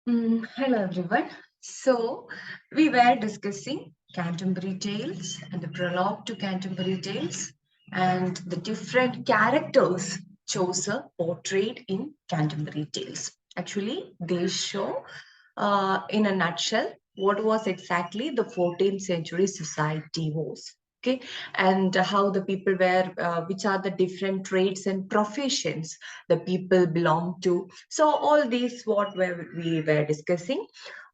Hello everyone. So we were discussing Canterbury Tales and the prologue to Canterbury Tales and the different characters Chaucer portrayed in Canterbury Tales. Actually, they show in a nutshell what was exactly the 14th century society was. Okay, and how the people were, which are the different trades and professions the people belong to. So all these we were discussing.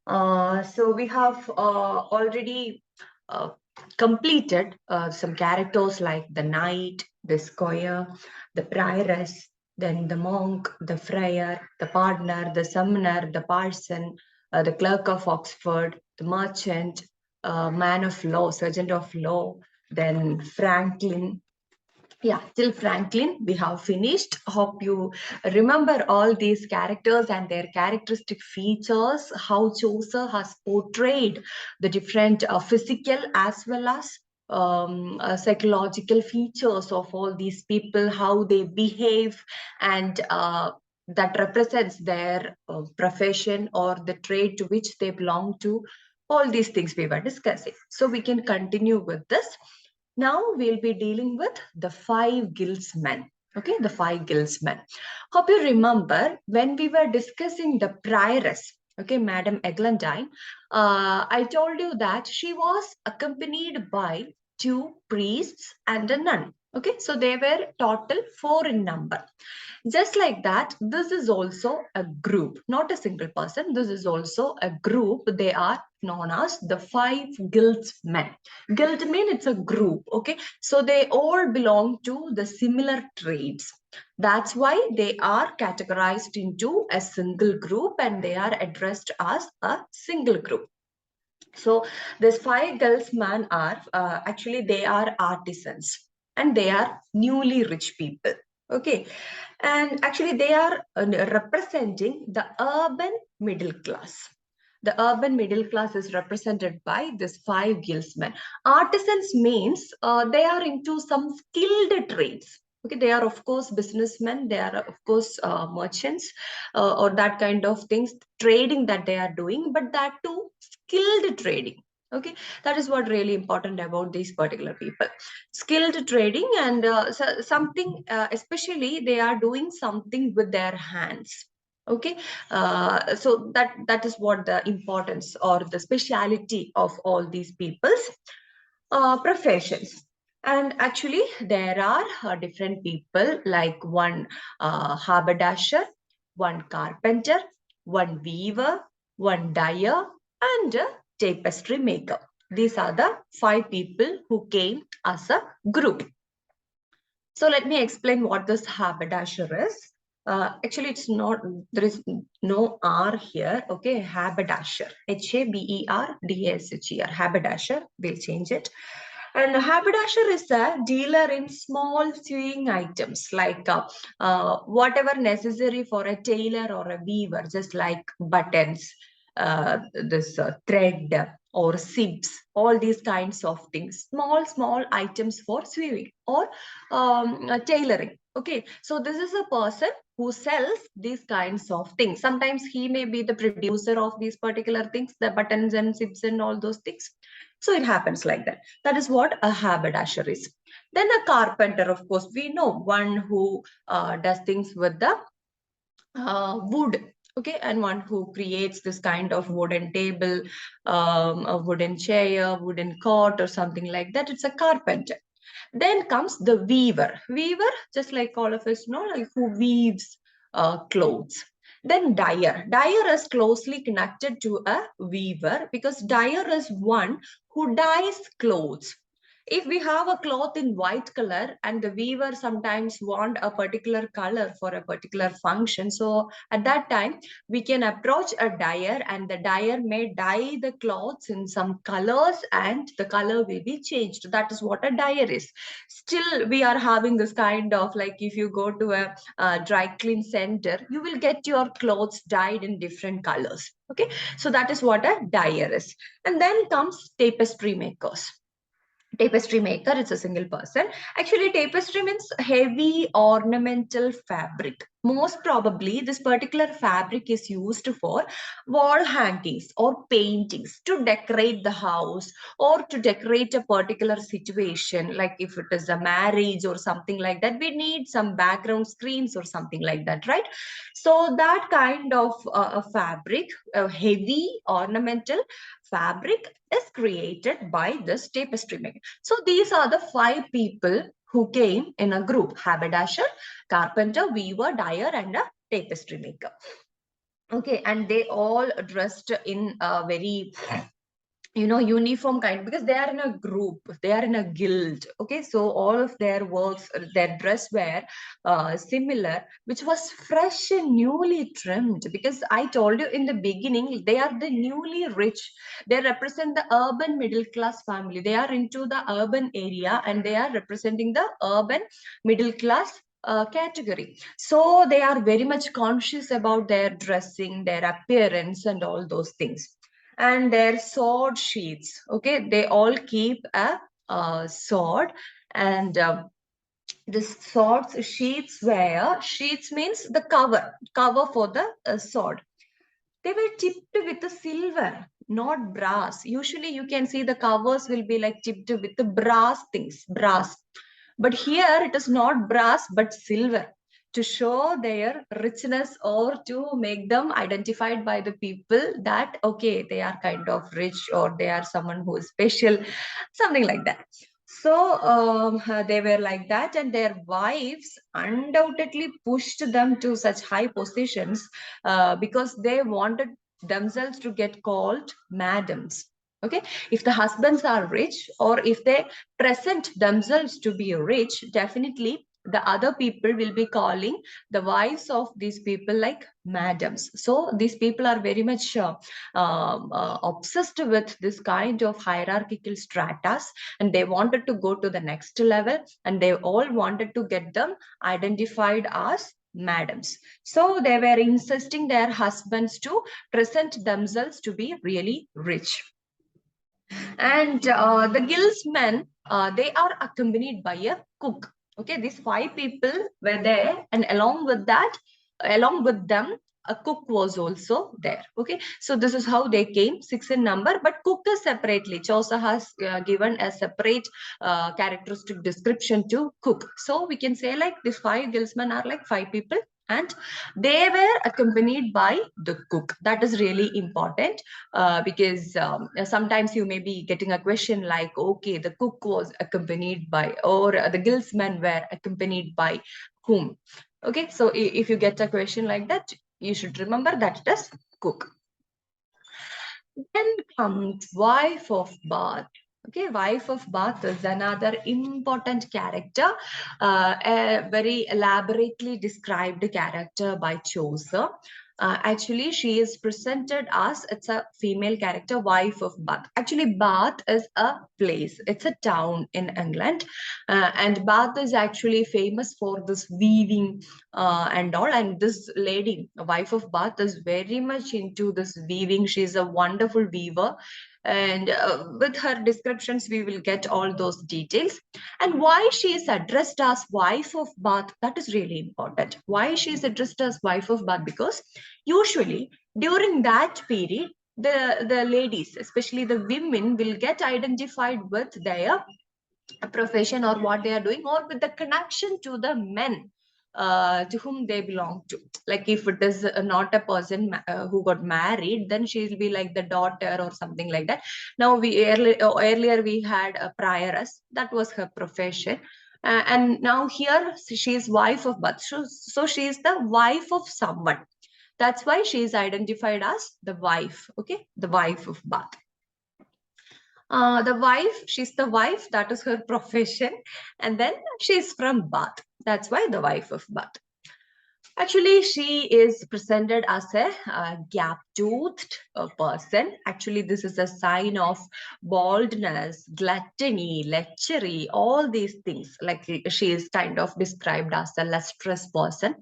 So we have already uh, completed some characters like the knight, the squire, the prioress, then the monk, the friar, the partner, the summoner, the parson, the clerk of Oxford, the merchant, man of law, sergeant of law, then Franklin, yeah, till Franklin, we have finished. Hope you remember all these characters and their characteristic features, how Chaucer has portrayed the different physical as well as psychological features of all these people, how they behave, and that represents their profession or the trade to which they belong to. All these things we were discussing. So we can continue with this. Now we'll be dealing with the five guildsmen. Okay, the five guildsmen. Hope you remember when we were discussing the prioress, okay, Madam Eglantine, I told you that she was accompanied by two priests and a nun. Okay, so they were total four in number. Just like that, this is also a group, not a single person. This is also a group. They are known as the five guildsmen. Guild mean it's a group, okay? So they all belong to the similar trades. That's why they are categorized into a single group and they are addressed as a single group. So these five guildsmen are actually they are artisans and they are newly rich people. Okay, and actually they are representing the urban middle class. The urban middle class is represented by these five guildsmen. Artisans means they are into some skilled trades. Okay, they are of course businessmen. They are of course merchants or that kind of things, trading that they are doing, but that too skilled trading. Okay, that is what really important about these particular people, skilled trading and so something especially they are doing something with their hands. Okay, so that is what the importance or the speciality of all these people's professions. And actually there are different people like one haberdasher, one carpenter, one weaver, one dyer, and a tapestry maker. These are the five people who came as a group. So let me explain what this haberdasher is. Actually, it's not, there is no R here. Okay, haberdasher, Haberdasher, haberdasher, we'll change it. And haberdasher is a dealer in small sewing items like whatever necessary for a tailor or a weaver, just like buttons, this thread or sieves, all these kinds of things, small items for sewing or tailoring. Okay, so this is a person who sells these kinds of things. Sometimes he may be the producer of these particular things, the buttons and sieves and all those things. So it happens like that. That is what a haberdasher is. Then a carpenter, of course, we know one who does things with the wood. Okay, and one who creates this kind of wooden table, a wooden chair, wooden cot, or something like that. It's a carpenter. Then comes the weaver. Weaver, just like all of us know, like who weaves clothes. Then dyer. Dyer is closely connected to a weaver because dyer is one who dyes clothes. If we have a cloth in white color and the weaver sometimes want a particular color for a particular function, so at that time we can approach a dyer and the dyer may dye the clothes in some colors and the color will be changed. That is what a dyer is. Still we are having this kind of, like, if you go to a dry clean center, you will get your clothes dyed in different colors. Okay, so that is what a dyer is. And then comes tapestry makers. Tapestry maker, it's a single person. Actually, tapestry means heavy ornamental fabric. Most probably this particular fabric is used for wall hangings or paintings to decorate the house or to decorate a particular situation, like if it is a marriage or something like that, we need some background screens or something like that, right? So that kind of a fabric, a heavy ornamental fabric, is created by this tapestry maker. So these are the 5 people who came in a group: haberdasher, carpenter, weaver, dyer, and a tapestry maker. Okay, and they all dressed in a very, uniform kind, because they are in a group, they are in a guild. Okay, so all of their works, their dress were similar, which was fresh and newly trimmed, because I told you in the beginning, they are the newly rich. They represent the urban middle class family. They are into the urban area and they are representing the urban middle class category. So they are very much conscious about their dressing, their appearance, and all those things. And their sword sheaths. Okay, they all keep a sword, and this swords sheaths were, sheaths means the cover for the sword. They were tipped with the silver, not brass. Usually you can see the covers will be like tipped with the brass things, brass. But here it is not brass but silver, to show their richness or to make them identified by the people that, okay, they are kind of rich or they are someone who is special, something like that. So they were like that, and their wives undoubtedly pushed them to such high positions because they wanted themselves to get called madams. Okay, if the husbands are rich, or if they present themselves to be rich, definitely the other people will be calling the wives of these people like madams. So these people are very much obsessed with this kind of hierarchical stratas, and they wanted to go to the next level, and they all wanted to get them identified as madams. So they were insisting their husbands to present themselves to be really rich. And the guildsmen, they are accompanied by a cook. Okay, these 5 people were there, and along with them, a cook was also there. Okay, so this is how they came, 6 in number, but cook is separately. Chaucer has given a separate characteristic description to cook. So we can say like these 5 guildsmen are like 5 people, and they were accompanied by the cook. That is really important, because sometimes you may be getting a question like, okay, the cook was accompanied by, or the guildsmen were accompanied by whom? Okay, so if you get a question like that, you should remember that it is cook. Then comes wife of Bath. Okay, wife of Bath is another important character, a very elaborately described character by Chaucer. Actually, she is presented as, it's a female character, wife of Bath. Actually, Bath is a place, it's a town in England, and Bath is actually famous for this weaving and all. And this lady, wife of Bath, is very much into this weaving. She's a wonderful weaver, and with her descriptions we will get all those details. And why she is addressed as wife of Bath, that is really important. Why she is addressed as wife of Bath? Because usually during that period, the ladies, especially the women, will get identified with their profession or what they are doing, or with the connection to the men to whom they belong to. Like if it is not a person who got married, then she'll be like the daughter or something like that. Now earlier we had a prioress, that was her profession. And now here she is wife of Bath. So she is the wife of someone. That's why she is identified as the wife. Okay, the wife of Bath. The wife, she's the wife, that is her profession. And then she's from Bath. That's why the wife of Bath. Actually, she is presented as a gap-toothed person. Actually, this is a sign of baldness, gluttony, lechery, all these things. Like she is kind of described as a lustrous person,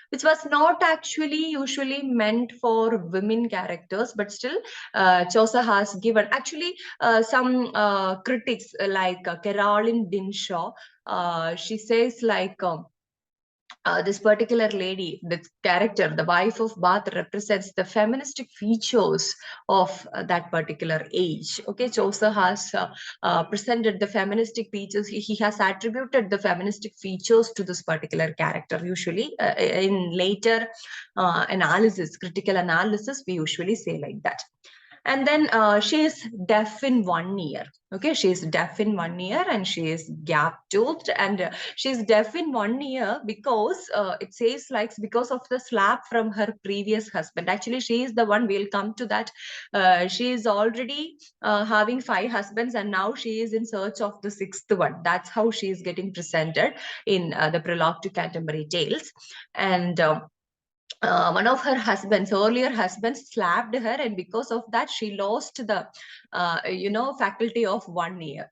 which was not actually usually meant for women characters, but still Chaucer has given. Actually, some critics like Caroline Dinshaw, she says like, this particular lady, this character, the wife of Bath, represents the feministic features of that particular age. Okay, Chaucer has presented the feministic features. He has attributed the feministic features to this particular character. Usually, in later analysis, critical analysis, we usually say like that. And then she is deaf in 1 ear. Okay, she is deaf in 1 ear and she is gap toothed, and she is deaf in 1 ear because it says like because of the slap from her previous husband. Actually, she is the one, we'll come to that. She is already having 5 husbands, and now she is in search of the 6th one. That's how she is getting presented in the prologue to Canterbury Tales. And one of her husbands, earlier husbands, slapped her, and because of that, she lost the, faculty of 1 ear.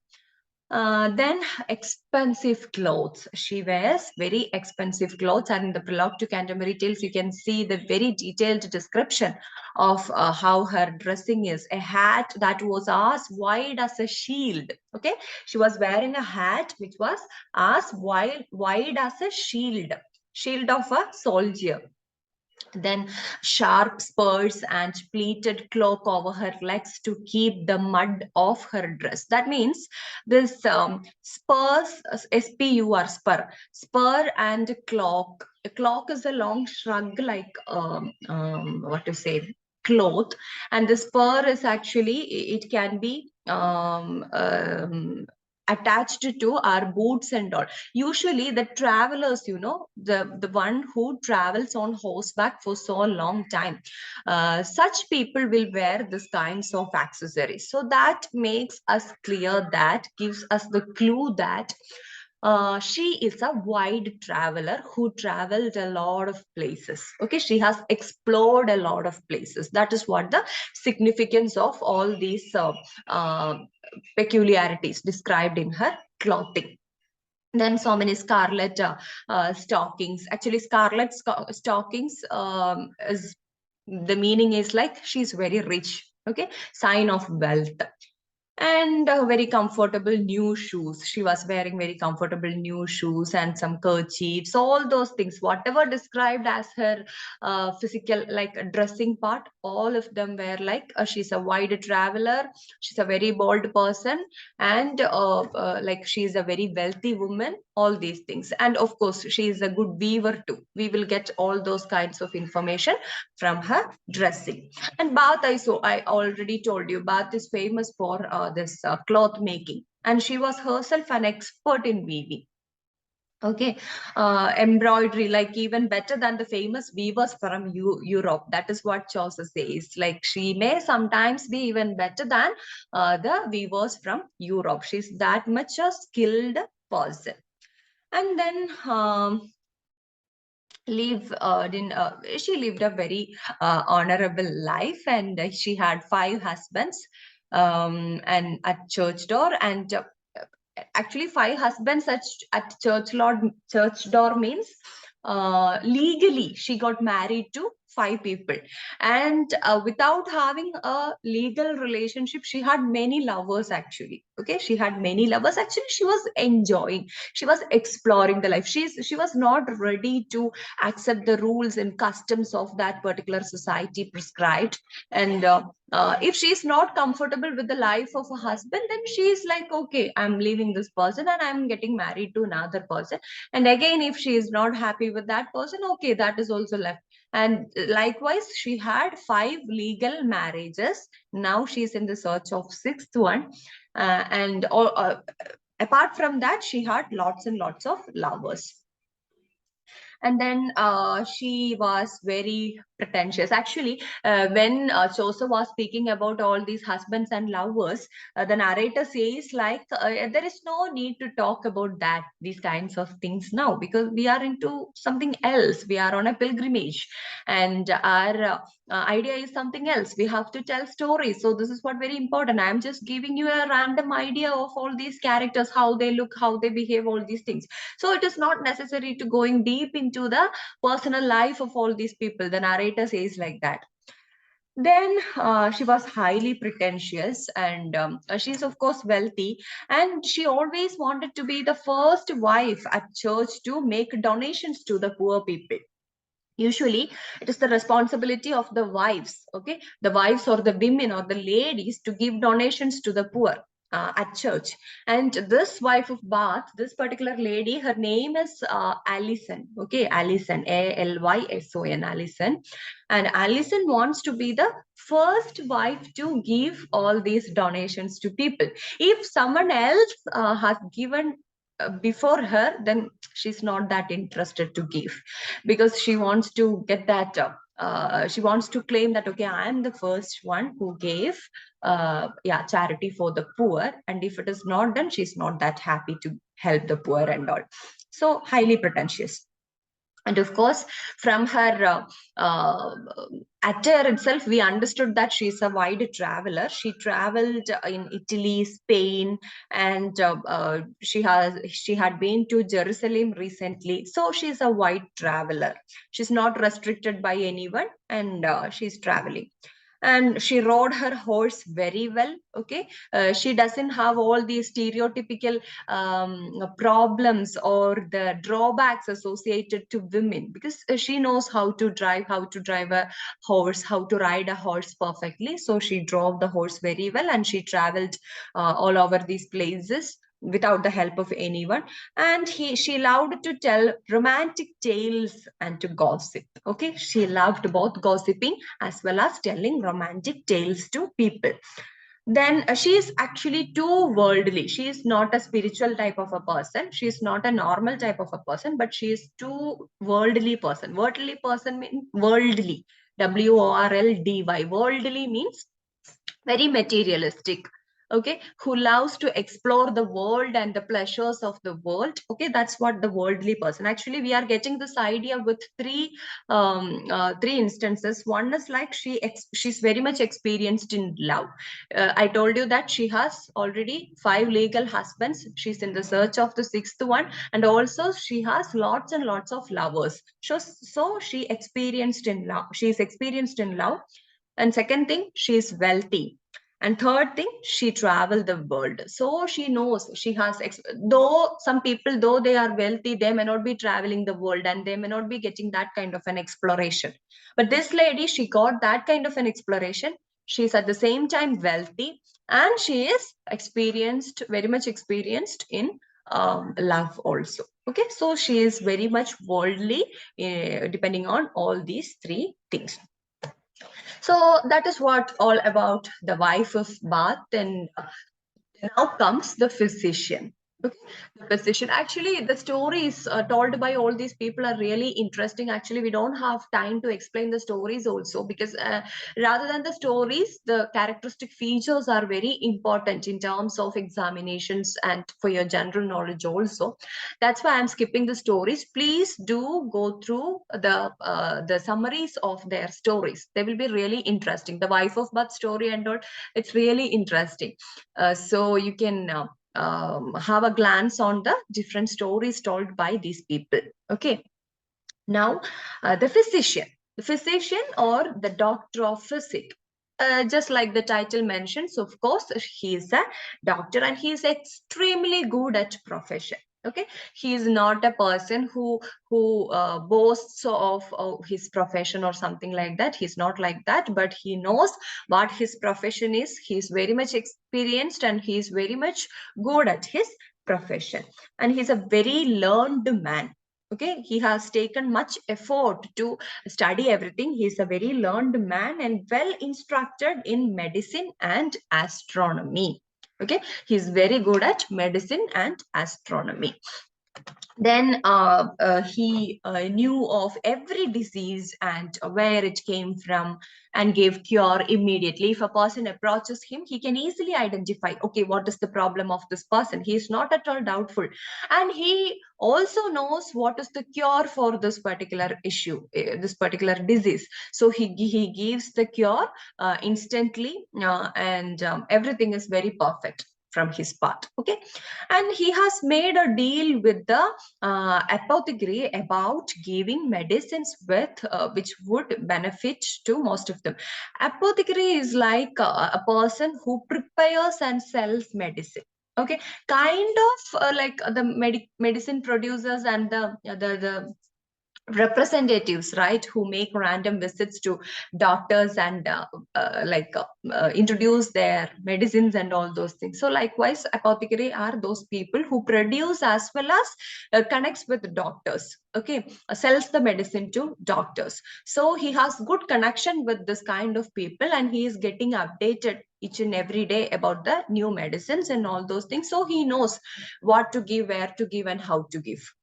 Then expensive clothes. She wears very expensive clothes, and in the prologue to Canterbury Tales, you can see the very detailed description of how her dressing is. A hat that was as wide as a shield. Okay, she was wearing a hat which was as wide as a shield of a soldier. Then sharp spurs and pleated cloak over her legs to keep the mud off her dress. That means this spurs, S-P-U-R, spur and cloak. A cloak is a long shrug like, what to say, cloth, and the spur is actually, it can be attached to our boots and all. Usually the travelers, the one who travels on horseback for so long time, such people will wear this kinds of accessories. So that makes us clear, that gives us the clue that she is a wide traveler who traveled a lot of places. Okay, she has explored a lot of places. That is what the significance of all these peculiarities described in her clothing. Then so many scarlet stockings. Actually, scarlet stockings is, the meaning is like she's very rich. Okay, sign of wealth. And very comfortable new shoes. She was wearing very comfortable new shoes and some kerchiefs, all those things, whatever described as her physical, like dressing part, all of them were like she's a wide traveler, she's a very bold person, and like she's a very wealthy woman, all these things. And of course, she is a good weaver too. We will get all those kinds of information from her dressing. And Bath, I already told you, Bath is famous for this cloth making, and she was herself an expert in weaving. Okay, embroidery, like even better than the famous weavers from Europe. That is what Chaucer says. Like she may sometimes be even better than the weavers from Europe. She's that much a skilled person. And then she lived a very honorable life, and she had 5 husbands, and at church door, and actually 5 husbands at church door means legally she got married to 5 people, and without having a legal relationship, she had many lovers. Actually, okay, she had many lovers. Actually, she was enjoying, she was exploring the life. She was not ready to accept the rules and customs of that particular society prescribed. And if she's not comfortable with the life of a husband, then she's like, okay, I'm leaving this person and I'm getting married to another person. And again, if she is not happy with that person, okay, that is also left. And likewise, she had 5 legal marriages. Now she's in the search of 6th one. And apart from that, she had lots and lots of lovers. And then she was very pretentious. Actually, when Chaucer was speaking about all these husbands and lovers, the narrator says like, there is no need to talk about that, these kinds of things now, because we are into something else. We are on a pilgrimage, and our idea is something else. We have to tell stories. So this is what very important. I'm just giving you a random idea of all these characters, how they look, how they behave, all these things. So it is not necessary to going deep into the personal life of all these people. The narrator says like that. Then she was highly pretentious, and she's of course wealthy, and she always wanted to be the first wife at church to make donations to the poor people. Usually it is the responsibility of the wives, okay, the wives or the women or the ladies to give donations to the poor at church. And this wife of Bath, this particular lady, her name is Alison, okay, Alison, Alison, Alison. And Alison wants to be the first wife to give all these donations to people. If someone else has given before her, then she's not that interested to give, because she wants to get that she wants to claim that, okay, I am the first one who gave yeah, charity for the poor, and if it is not done, she's not that happy to help the poor and all. So highly pretentious. And of course, from her attire itself, we understood that she's a wide traveler. She traveled in Italy, Spain, and she had been to Jerusalem recently. So she's a wide traveler. She's not restricted by anyone, and she's traveling. And she rode her horse very well. Okay, she doesn't have all these stereotypical problems or the drawbacks associated to women, because she knows how to drive a horse, how to ride a horse perfectly. So she drove the horse very well, and she traveled all over these places without the help of anyone. And she loved to tell romantic tales and to gossip. Okay, she loved both gossiping as well as telling romantic tales to people. Then she is actually too worldly. She is not a spiritual type of a person. She is not a normal type of a person, but she is too worldly person. Worldly person means worldly. Worldy. Worldly means very materialistic. Okay, who loves to explore the world and the pleasures of the world. Okay, that's what the worldly person. Actually, we are getting this idea with three instances. One is like she's very much experienced in love. I told you that she has already 5 legal husbands. She's in the search of the sixth one, and also she has lots and lots of lovers. So she experienced in love. She is experienced in love. And second thing, she is wealthy. And third thing, she traveled the world. So she knows she has, though some people, though they are wealthy, they may not be traveling the world and they may not be getting that kind of an exploration. But this lady, she got that kind of an exploration. She's at the same time wealthy, and she is experienced, very much experienced in love also. Okay, so she is very much worldly, depending on all these three things. So that is what all about the wife of Bath. And now comes the physician. Okay, the physician. Actually, the stories told by all these people are really interesting. Actually, we don't have time to explain the stories also, because rather than the stories, the characteristic features are very important in terms of examinations and for your general knowledge also. That's why I'm skipping the stories. Please do go through the summaries of their stories. They will be really interesting. The wife of Bath story and all, it's really interesting. So you can have a glance on the different stories told by these people. Okay. Now, the physician or the doctor of physic. Just like the title mentions, of course, he is a doctor and he is extremely good at profession. Okay, he is not a person who boasts of his profession or something like that. He's not like that, but he knows what his profession is. He's very much experienced and he's very much good at his profession, and he's a very learned man. Okay, he has taken much effort to study everything. He is a very learned man and well instructed in medicine and astronomy. Okay, he's very good at medicine and astronomy. Then he knew of every disease and where it came from, and gave cure immediately. If a person approaches him, he can easily identify, okay, what is the problem of this person. He is not at all doubtful, and he also knows what is the cure for this particular issue, this particular disease. So he gives the cure instantly, and everything is very perfect. from his part. Okay, and he has made a deal with the apothecary about giving medicines with which would benefit to most of them. Apothecary is like a person who prepares and sells medicine. Okay, kind of like the medicine producers and the representatives, right, who make random visits to doctors and introduce their medicines and all those things. So likewise, apothecary are those people who produce as well as connects with doctors. Okay, sells the medicine to doctors. So he has good connection with this kind of people, and he is getting updated each and every day about the new medicines and all those things. So he knows what to give, where to give, and how to give.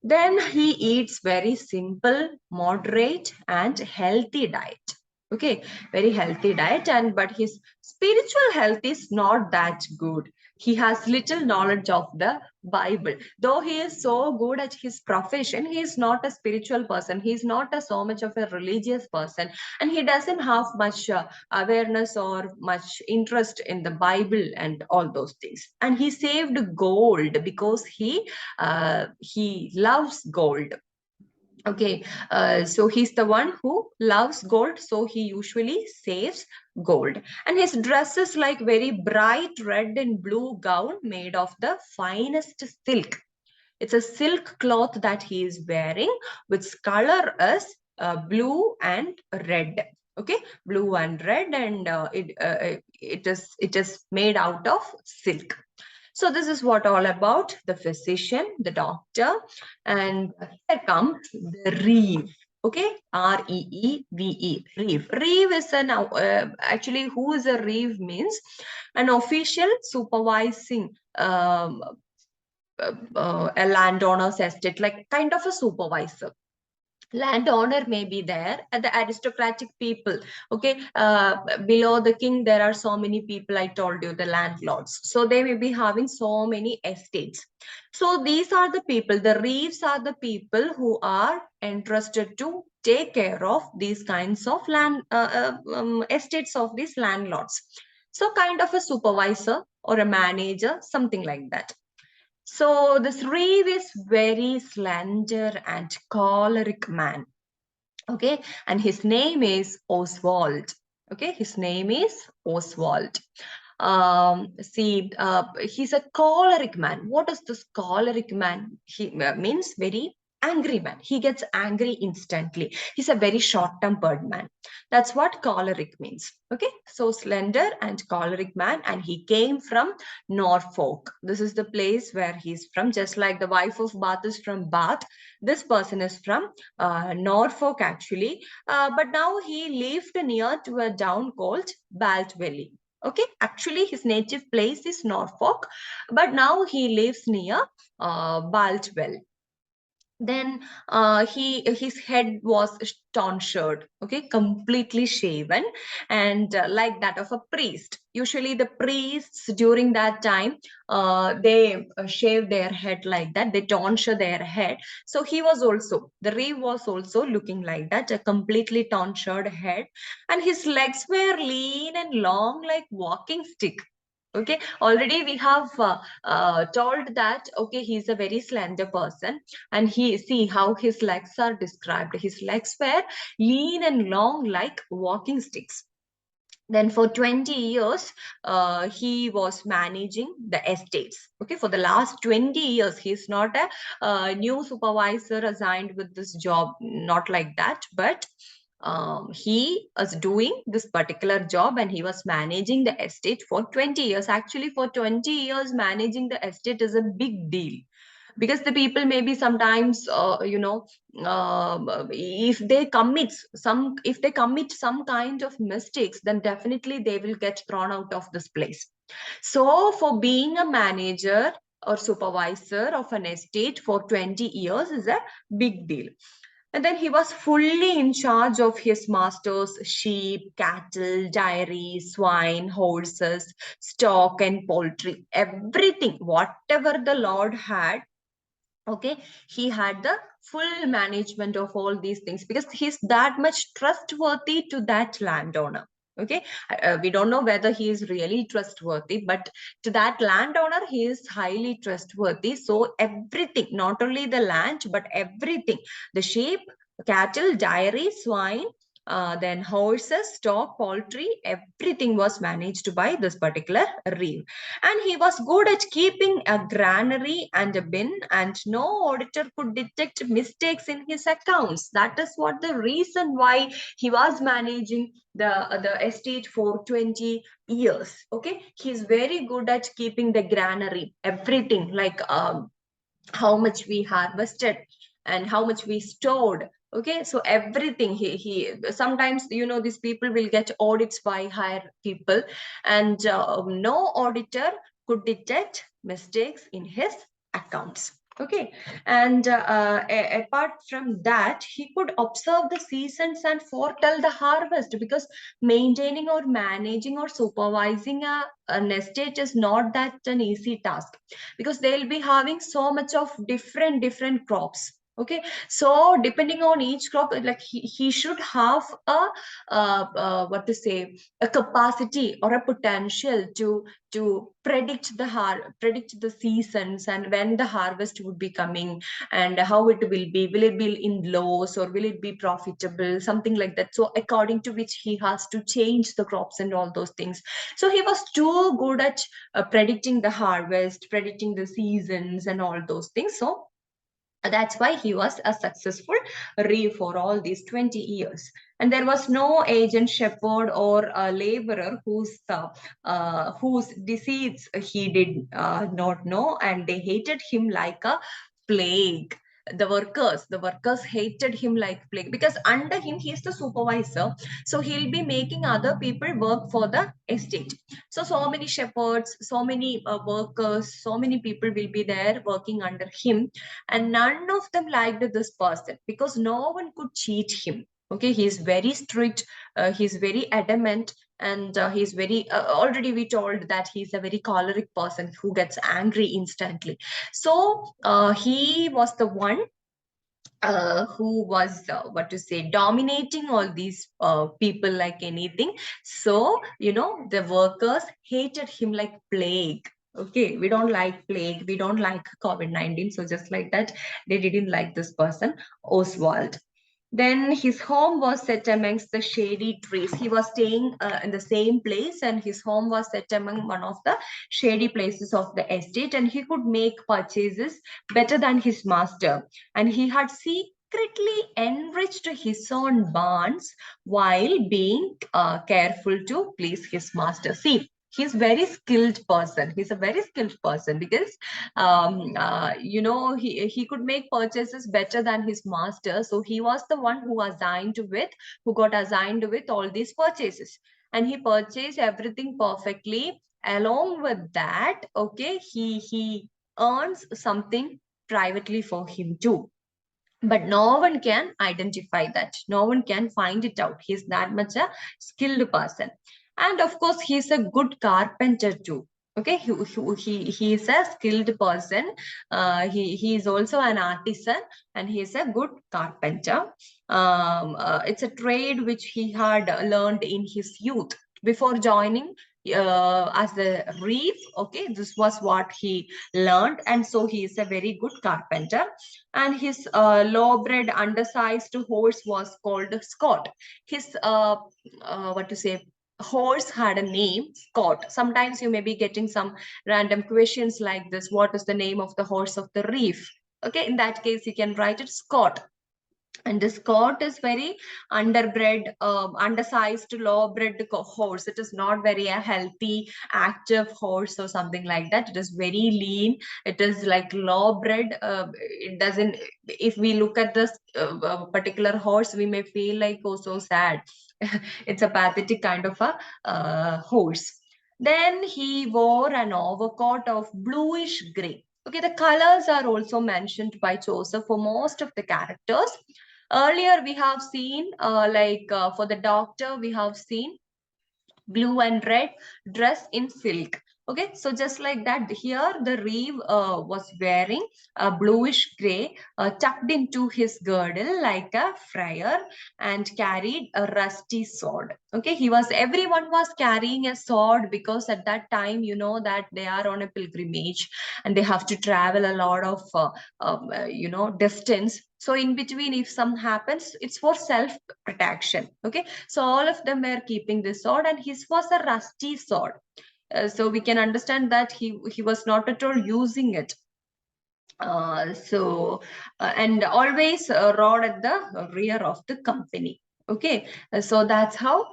Then he eats very simple, moderate, and healthy diet. Okay, very healthy diet, and but his spiritual health is not that good. He has little knowledge of the Bible. Though he is so good at his profession, he is not a spiritual person. He is not so much of a religious person, and he doesn't have much awareness or much interest in the Bible and all those things. And he saved gold because he loves gold. Okay, so he's the one who loves gold, so he usually saves gold. And his dress is like very bright red and blue gown made of the finest silk. It's a silk cloth that he is wearing, which color is blue and red. Okay, blue and red, and it is made out of silk. So this is what all about the physician, the doctor, and here comes the reeve. Okay, Reeve. Reeve. Reeve is an actually, who is a reeve means an official supervising a landowner's estate, like kind of a supervisor. Landowner may be there, and the aristocratic people. Okay, below the king there are so many people, I told you, the landlords, so they may be having so many estates. So these are the people, the reeves are the people who are entrusted to take care of these kinds of land estates of these landlords. So kind of a supervisor or a manager, something like that. So this reeve is very slender and choleric man. Okay, and his name is Oswald. Okay, his name is Oswald. See, he's a choleric man. What is this choleric man? He means very angry man. He gets angry instantly. He's a very short-tempered man. That's what choleric means. Okay, so slender and choleric man, and he came from Norfolk. This is the place where he's from. Just like the wife of Bath is from Bath, this person is from Norfolk actually. But now he lived near to a town called Baltwelly. Okay, actually his native place is Norfolk, but now he lives near Baltwell. Then his head was tonsured, okay, completely shaven, and like that of a priest. Usually the priests during that time, they shave their head like that, they tonsure their head. So he was also, the reeve was also looking like that, a completely tonsured head, and his legs were lean and long like walking stick. Okay, already we have told that, okay, he's a very slender person, and he, see how his legs are described. His legs were lean and long like walking sticks. Then for 20 years, he was managing the estates. Okay, for the last 20 years, he's not a new supervisor assigned with this job, not like that, but he was doing this particular job, and he was managing the estate for 20 years. Actually, for 20 years, managing the estate is a big deal, because the people maybe sometimes if they commit some kind of mistakes, then definitely they will get thrown out of this place. So for being a manager or supervisor of an estate for 20 years is a big deal. And then he was fully in charge of his master's sheep, cattle, dairy, swine, horses, stock, and poultry. Everything, whatever the Lord had, okay, he had the full management of all these things, because he's that much trustworthy to that landowner. Okay, we don't know whether he is really trustworthy, but to that landowner he is highly trustworthy. So everything, not only the land but everything, the sheep, cattle, dairy, swine, then horses, stock, poultry, everything was managed by this particular reeve. And he was good at keeping a granary and a bin, and no auditor could detect mistakes in his accounts. That is what the reason why he was managing the estate for 20 years. Okay, he's very good at keeping the granary, everything, like how much we harvested and how much we stored. Okay, so everything, he sometimes, these people will get audits by higher people, and no auditor could detect mistakes in his accounts. Okay, and apart from that, he could observe the seasons and foretell the harvest, because maintaining or managing or supervising an estate is not that an easy task, because they'll be having so much of different crops. Okay, so depending on each crop, like he should have a what to say, a capacity or a potential to predict the seasons and when the harvest would be coming, and how it will it be in loss or will it be profitable, something like that. So according to which he has to change the crops and all those things. So he was too good at predicting the harvest, predicting the seasons, and all those things. So that's why he was a successful reeve for all these 20 years. And there was no agent, shepherd, or a laborer whose disease he did not know, and they hated him like a plague. The workers hated him like plague, because under him he is the supervisor, so he'll be making other people work for the estate. So many shepherds, so many workers, so many people will be there working under him, and none of them liked this person because no one could cheat him. Okay, he's very strict, he's very adamant, and he's very already we told that he's a very choleric person who gets angry instantly. So he was the one who was what to say, dominating all these people like anything. So the workers hated him like plague. Okay, we don't like plague, we don't like COVID-19, so just like that, they didn't like this person, Oswald. Then his home was set amongst the shady trees. He was staying in the same place, and his home was set among one of the shady places of the estate, and he could make purchases better than his master. And he had secretly enriched his own barns while being careful to please his master. See, he's very skilled person. He's a very skilled person because he could make purchases better than his master. So he was the one who got assigned with all these purchases, and he purchased everything perfectly. Along with that, okay, he earns something privately for him too, but no one can identify that, no one can find it out. He's that much a skilled person. And of course he's a good carpenter too. Okay, he is a skilled person. He is also an artisan, and he is a good carpenter. It's a trade which he had learned in his youth before joining as a reeve. Okay, this was what he learned, and so he is a very good carpenter. And his low-bred, undersized horse was called Scott. His what to say, horse had a name, Scott. Sometimes you may be getting some random questions like this: what is the name of the horse of the reef? Okay, in that case, you can write it Scott. And the Scot is very underbred, undersized, low-bred horse. It is not very a healthy, active horse or something like that. It is very lean. It is like low-bred. It doesn't. If we look at this particular horse, we may feel like, oh, so sad. It's a pathetic kind of a horse. Then he wore an overcoat of bluish gray. Okay, the colors are also mentioned by Joseph for most of the characters. Earlier, we have seen, for the doctor, we have seen blue and red dress in silk. Okay, so just like that, here the reeve was wearing a bluish gray tucked into his girdle like a friar, and carried a rusty sword. Okay, everyone was carrying a sword, because at that time, that they are on a pilgrimage and they have to travel a lot of distance. So in between, if some happens, it's for self protection. Okay, so all of them were keeping this sword, and his was a rusty sword. So we can understand that he was not at all using it. And always rode at the rear of the company. Okay, so that's how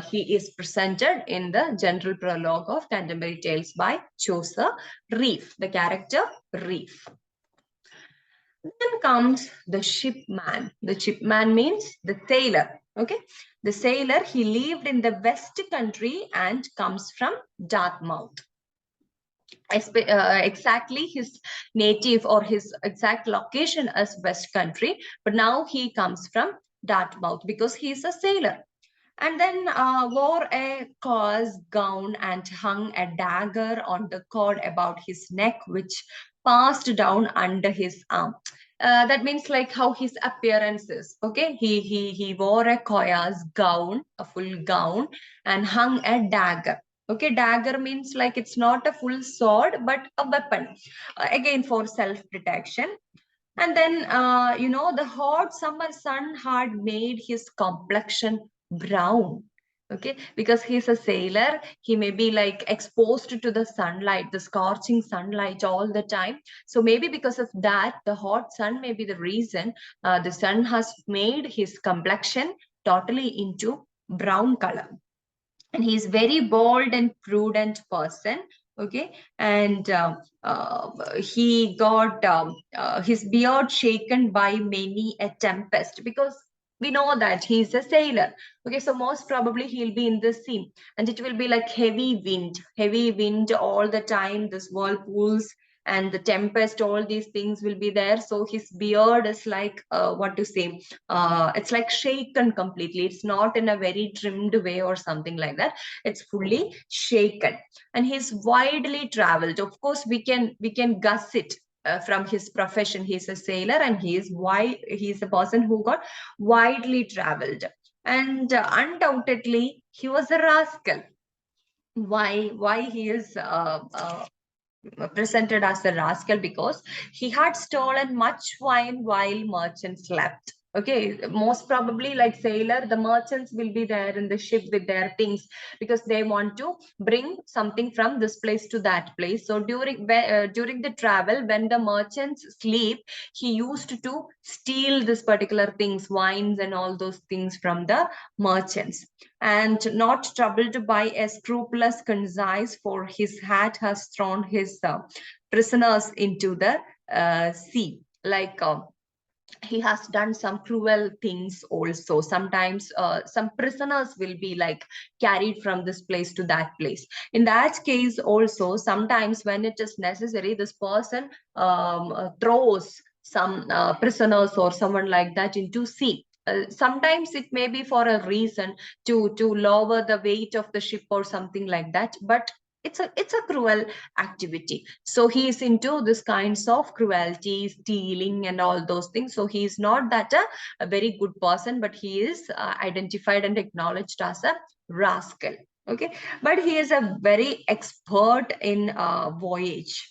he is presented in the general prologue of Canterbury Tales by Chaucer. Reef, the character Reef. Then comes the shipman. The shipman means the sailor. Okay, the sailor, he lived in the West Country and comes from Dartmouth. Exactly his native or his exact location as West Country, but now he comes from Dartmouth because he is a sailor. And then wore a coarse gown and hung a dagger on the cord about his neck, which passed down under his arm. That means like how his appearance is. Okay, he wore a coarse gown, a full gown, and hung a dagger. Okay, dagger means like it's not a full sword but a weapon, again for self protection. And then, the hot summer sun had made his complexion brown. Okay, because he's a sailor, he may be like exposed to the sunlight, the scorching sunlight all the time. So maybe because of that, the hot sun may be the reason the sun has made his complexion totally into brown color. And he's very bold and prudent person. Okay, and he got his beard shaken by many a tempest, because we know that he's a sailor. Okay, so most probably he'll be in the sea, and it will be like heavy wind all the time, this whirlpools and the tempest, all these things will be there. So his beard is like what to say, it's like shaken completely. It's not in a very trimmed way or something like that. It's fully shaken. And he's widely traveled. Of course, we can guess it from his profession. He's a sailor, and he's a person who got widely traveled. And undoubtedly he was a rascal. Why he is presented as a rascal? Because he had stolen much wine while merchants slept. Okay, most probably like sailor, the merchants will be there in the ship with their things, because they want to bring something from this place to that place. So during the travel, when the merchants sleep, he used to steal this particular things, wines and all those things from the merchants. And not troubled by a scrupulous conscience, for his hat has thrown his prisoners into the sea. Like he has done some cruel things also. Sometimes some prisoners will be like carried from this place to that place. In that case also, sometimes when it is necessary, this person throws some prisoners or someone like that into sea. Sometimes it may be for a reason to lower the weight of the ship or something like that, but it's a cruel activity. So he is into this kinds of cruelty, stealing, and all those things. So he is not that a very good person, but he is identified and acknowledged as a rascal. Okay, but he is a very expert in voyage.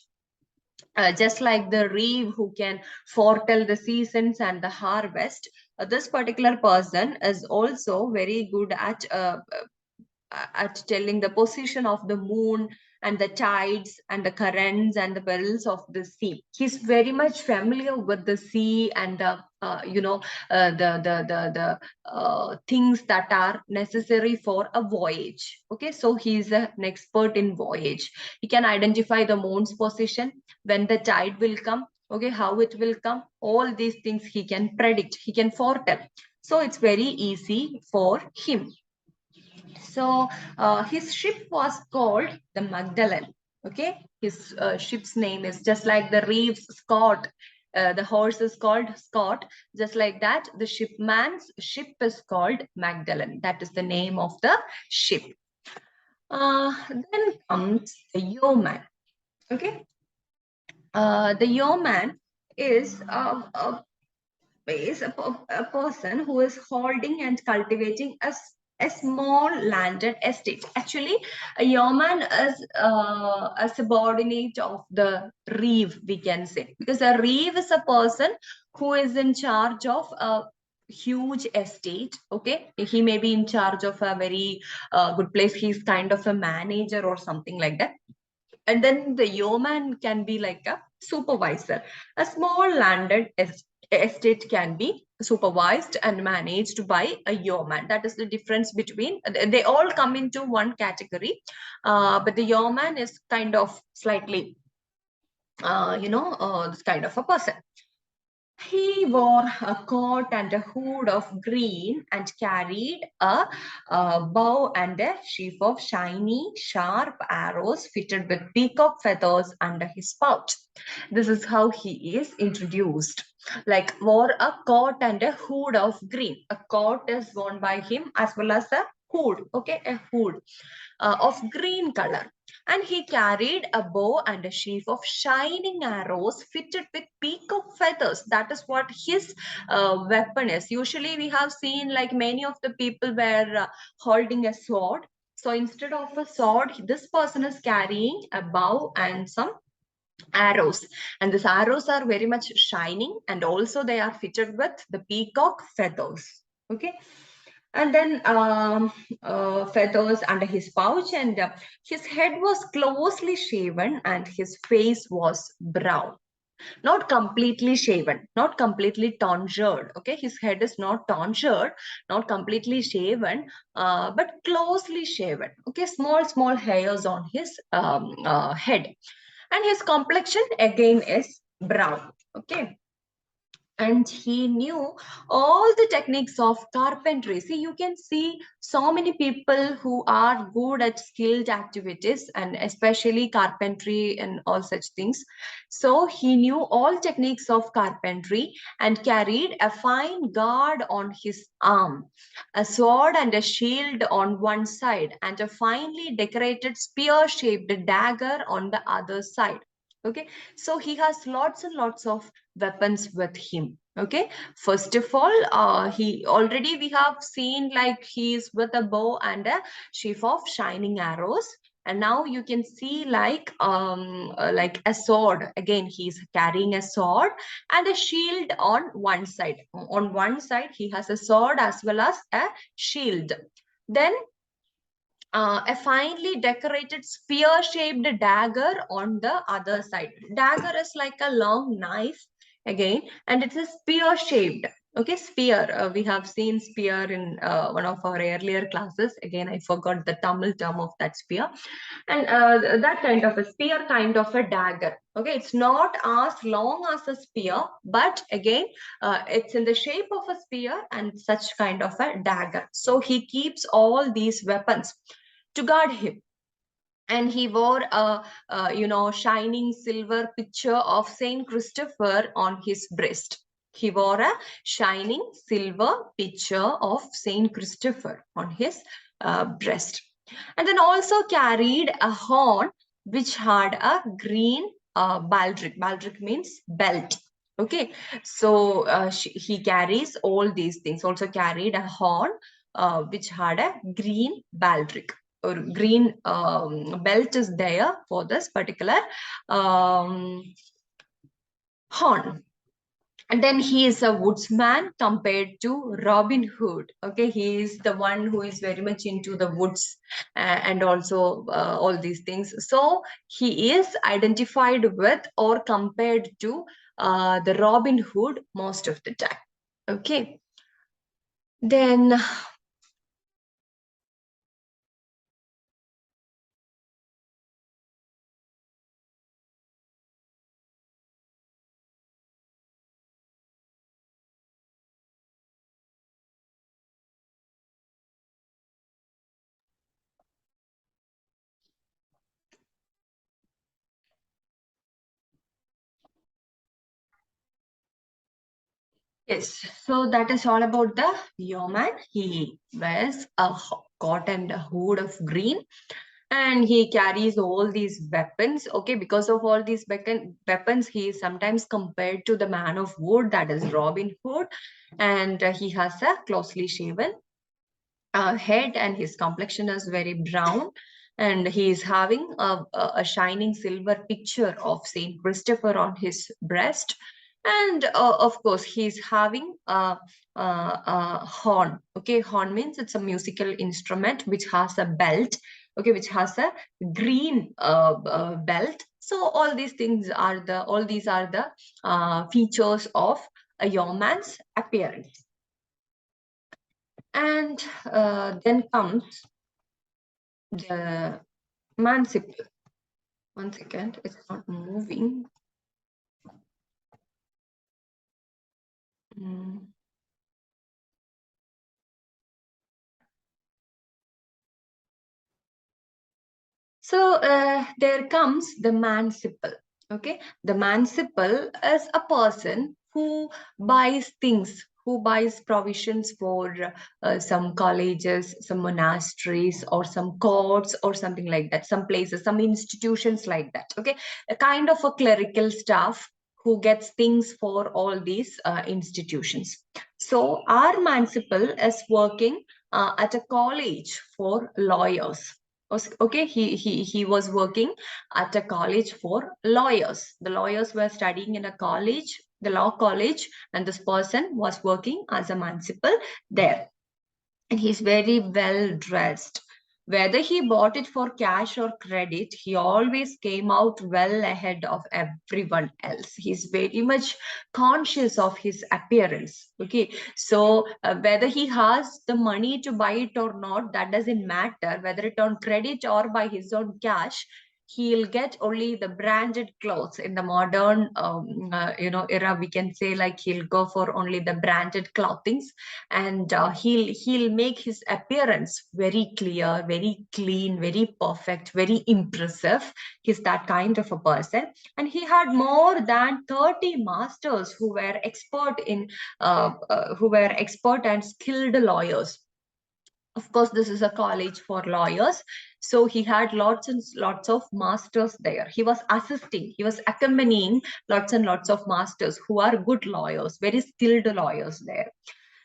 Just like the reeve who can foretell the seasons and the harvest, this particular person is also very good at telling the position of the moon and the tides and the currents and the perils of the sea. He's very much familiar with the sea and the things that are necessary for a voyage. Okay, so he's an expert in voyage. He can identify the moon's position, when the tide will come, okay, how it will come, all these things he can predict, he can foretell. So it's very easy for him. So his ship was called the Magdalene. Okay, his ship's name is just like the reeve's Scott. The horse is called Scott. Just like that, the shipman's ship is called Magdalene. That is the name of the ship. Then comes the yeoman. Okay, the yeoman is a person who is holding and cultivating a small landed estate. Actually, a yeoman is a subordinate of the reeve, we can say, because a reeve is a person who is in charge of a huge estate. Okay, he may be in charge of a very good place. He's kind of a manager or something like that. And then the yeoman can be like a supervisor. A small landed estate can be supervised and managed by a yeoman. That is the difference between, they all come into one category, but the yeoman is kind of slightly, this kind of a person. He wore a coat and a hood of green and carried a bow and a sheaf of shiny, sharp arrows fitted with peacock feathers under his pouch. This is how he is introduced. Like, wore a coat and a hood of green. A coat is worn by him as well as a hood. Okay, a hood of green color. And he carried a bow and a sheaf of shining arrows fitted with peacock feathers. That is what his weapon is. Usually, we have seen like many of the people were holding a sword. So instead of a sword, this person is carrying a bow and some arrows. And these arrows are very much shining, and also they are fitted with the peacock feathers. Okay, and then feathers under his pouch, and his head was closely shaven and his face was brown, not completely shaven, not completely tonsured. Okay, his head is not tonsured, not completely shaven, but closely shaven. Okay, small hairs on his head, and his complexion again is brown. Okay, and he knew all the techniques of carpentry. See, you can see so many people who are good at skilled activities, and especially carpentry and all such things. So he knew all techniques of carpentry and carried a fine guard on his arm, a sword and a shield on one side, and a finely decorated spear shaped dagger on the other side. Okay, so he has lots and lots of weapons with him. Okay, first of all, he already, we have seen like he's with a bow and a sheaf of shining arrows. And now you can see like a sword. Again, he's carrying a sword and a shield on one side. On one side he has a sword as well as a shield. Then a finely decorated spear-shaped dagger on the other side. Dagger is like a long knife again, and it's a spear-shaped. Okay, spear. We have seen spear in one of our earlier classes. Again, I forgot the Tamil term of that spear. And that kind of a spear, kind of a dagger. Okay, it's not as long as a spear, but again, it's in the shape of a spear and such kind of a dagger. So he keeps all these weapons to guard him. And he wore a shining silver picture of Saint Christopher on his breast. He wore a shining silver picture of Saint Christopher on his breast. And then also carried a horn which had a green baldric. Baldric means belt. Okay, so he carries all these things. Also carried a horn which had a green baldric, or green belt is there for this particular um, horn. And then he is a woodsman compared to Robin Hood. Okay, he is the one who is very much into the woods and also all these things. So he is identified with or compared to the Robin Hood most of the time. Okay, then yes, so that is all about the yeoman. He wears a coat and a hood of green, and he carries all these weapons. Okay, because of all these weapons, he is sometimes compared to the man of wood, that is Robin Hood. And he has a closely shaven head, and his complexion is very brown, and he is having a shining silver picture of Saint Christopher on his breast. And of course he's having a horn. Okay, horn means it's a musical instrument which has a belt. Okay, which has a green belt. So all these are the features of a yeoman's appearance. And then comes the manciple. One second, it's not moving. Mm. So there comes the manciple. Okay, the manciple is a person who buys things, who buys provisions for some colleges, some monasteries, or some courts, or something like that, some places, some institutions like that. Okay, a kind of a clerical staff who gets things for all these institutions. So our manciple is working at a college for lawyers. Okay, he was working at a college for lawyers. The lawyers were studying in a college, the law college, and this person was working as a manciple there. And he's very well dressed. Whether he bought it for cash or credit, he always came out well ahead of everyone else. He's very much conscious of his appearance. Okay, so whether he has the money to buy it or not, that doesn't matter. Whether it on credit or by his own cash, he'll get only the branded clothes. In the modern era, we can say, like, he'll go for only the branded clothings. And he'll make his appearance very clear, very clean, very perfect, very impressive. He's that kind of a person. And he had more than 30 masters who were expert and skilled lawyers. Of course, this is a college for lawyers. So he had lots and lots of masters there. He was assisting, he was accompanying lots and lots of masters who are good lawyers, very skilled lawyers there.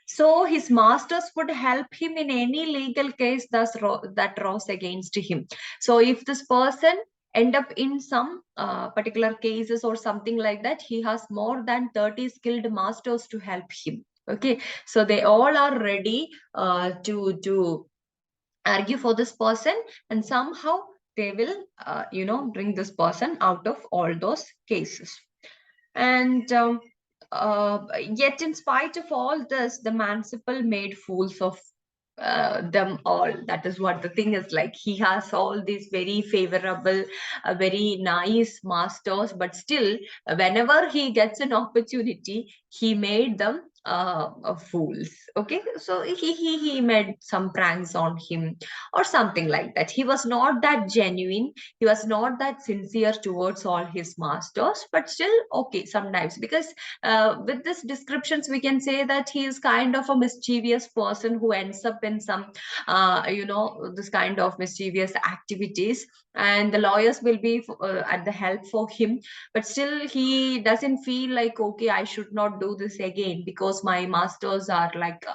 So his masters would help him in any legal case that rose against him. So if this person end up in some particular cases or something like that, he has more than 30 skilled masters to help him. Okay, so they all are ready to argue for this person, and somehow they will bring this person out of all those cases. And yet, in spite of all this, the manciple made fools of them all. That is what the thing is like. He has all these very favorable, very nice masters, but still, whenever he gets an opportunity, he made them fools. Okay, so he made some pranks on him or something like that. He was not that genuine, he was not that sincere towards all his masters, but still, okay, sometimes, because with these descriptions we can say that he is kind of a mischievous person who ends up in some this kind of mischievous activities, and the lawyers will be at the help for him. But still he doesn't feel like, okay, I should not do this again because my masters are like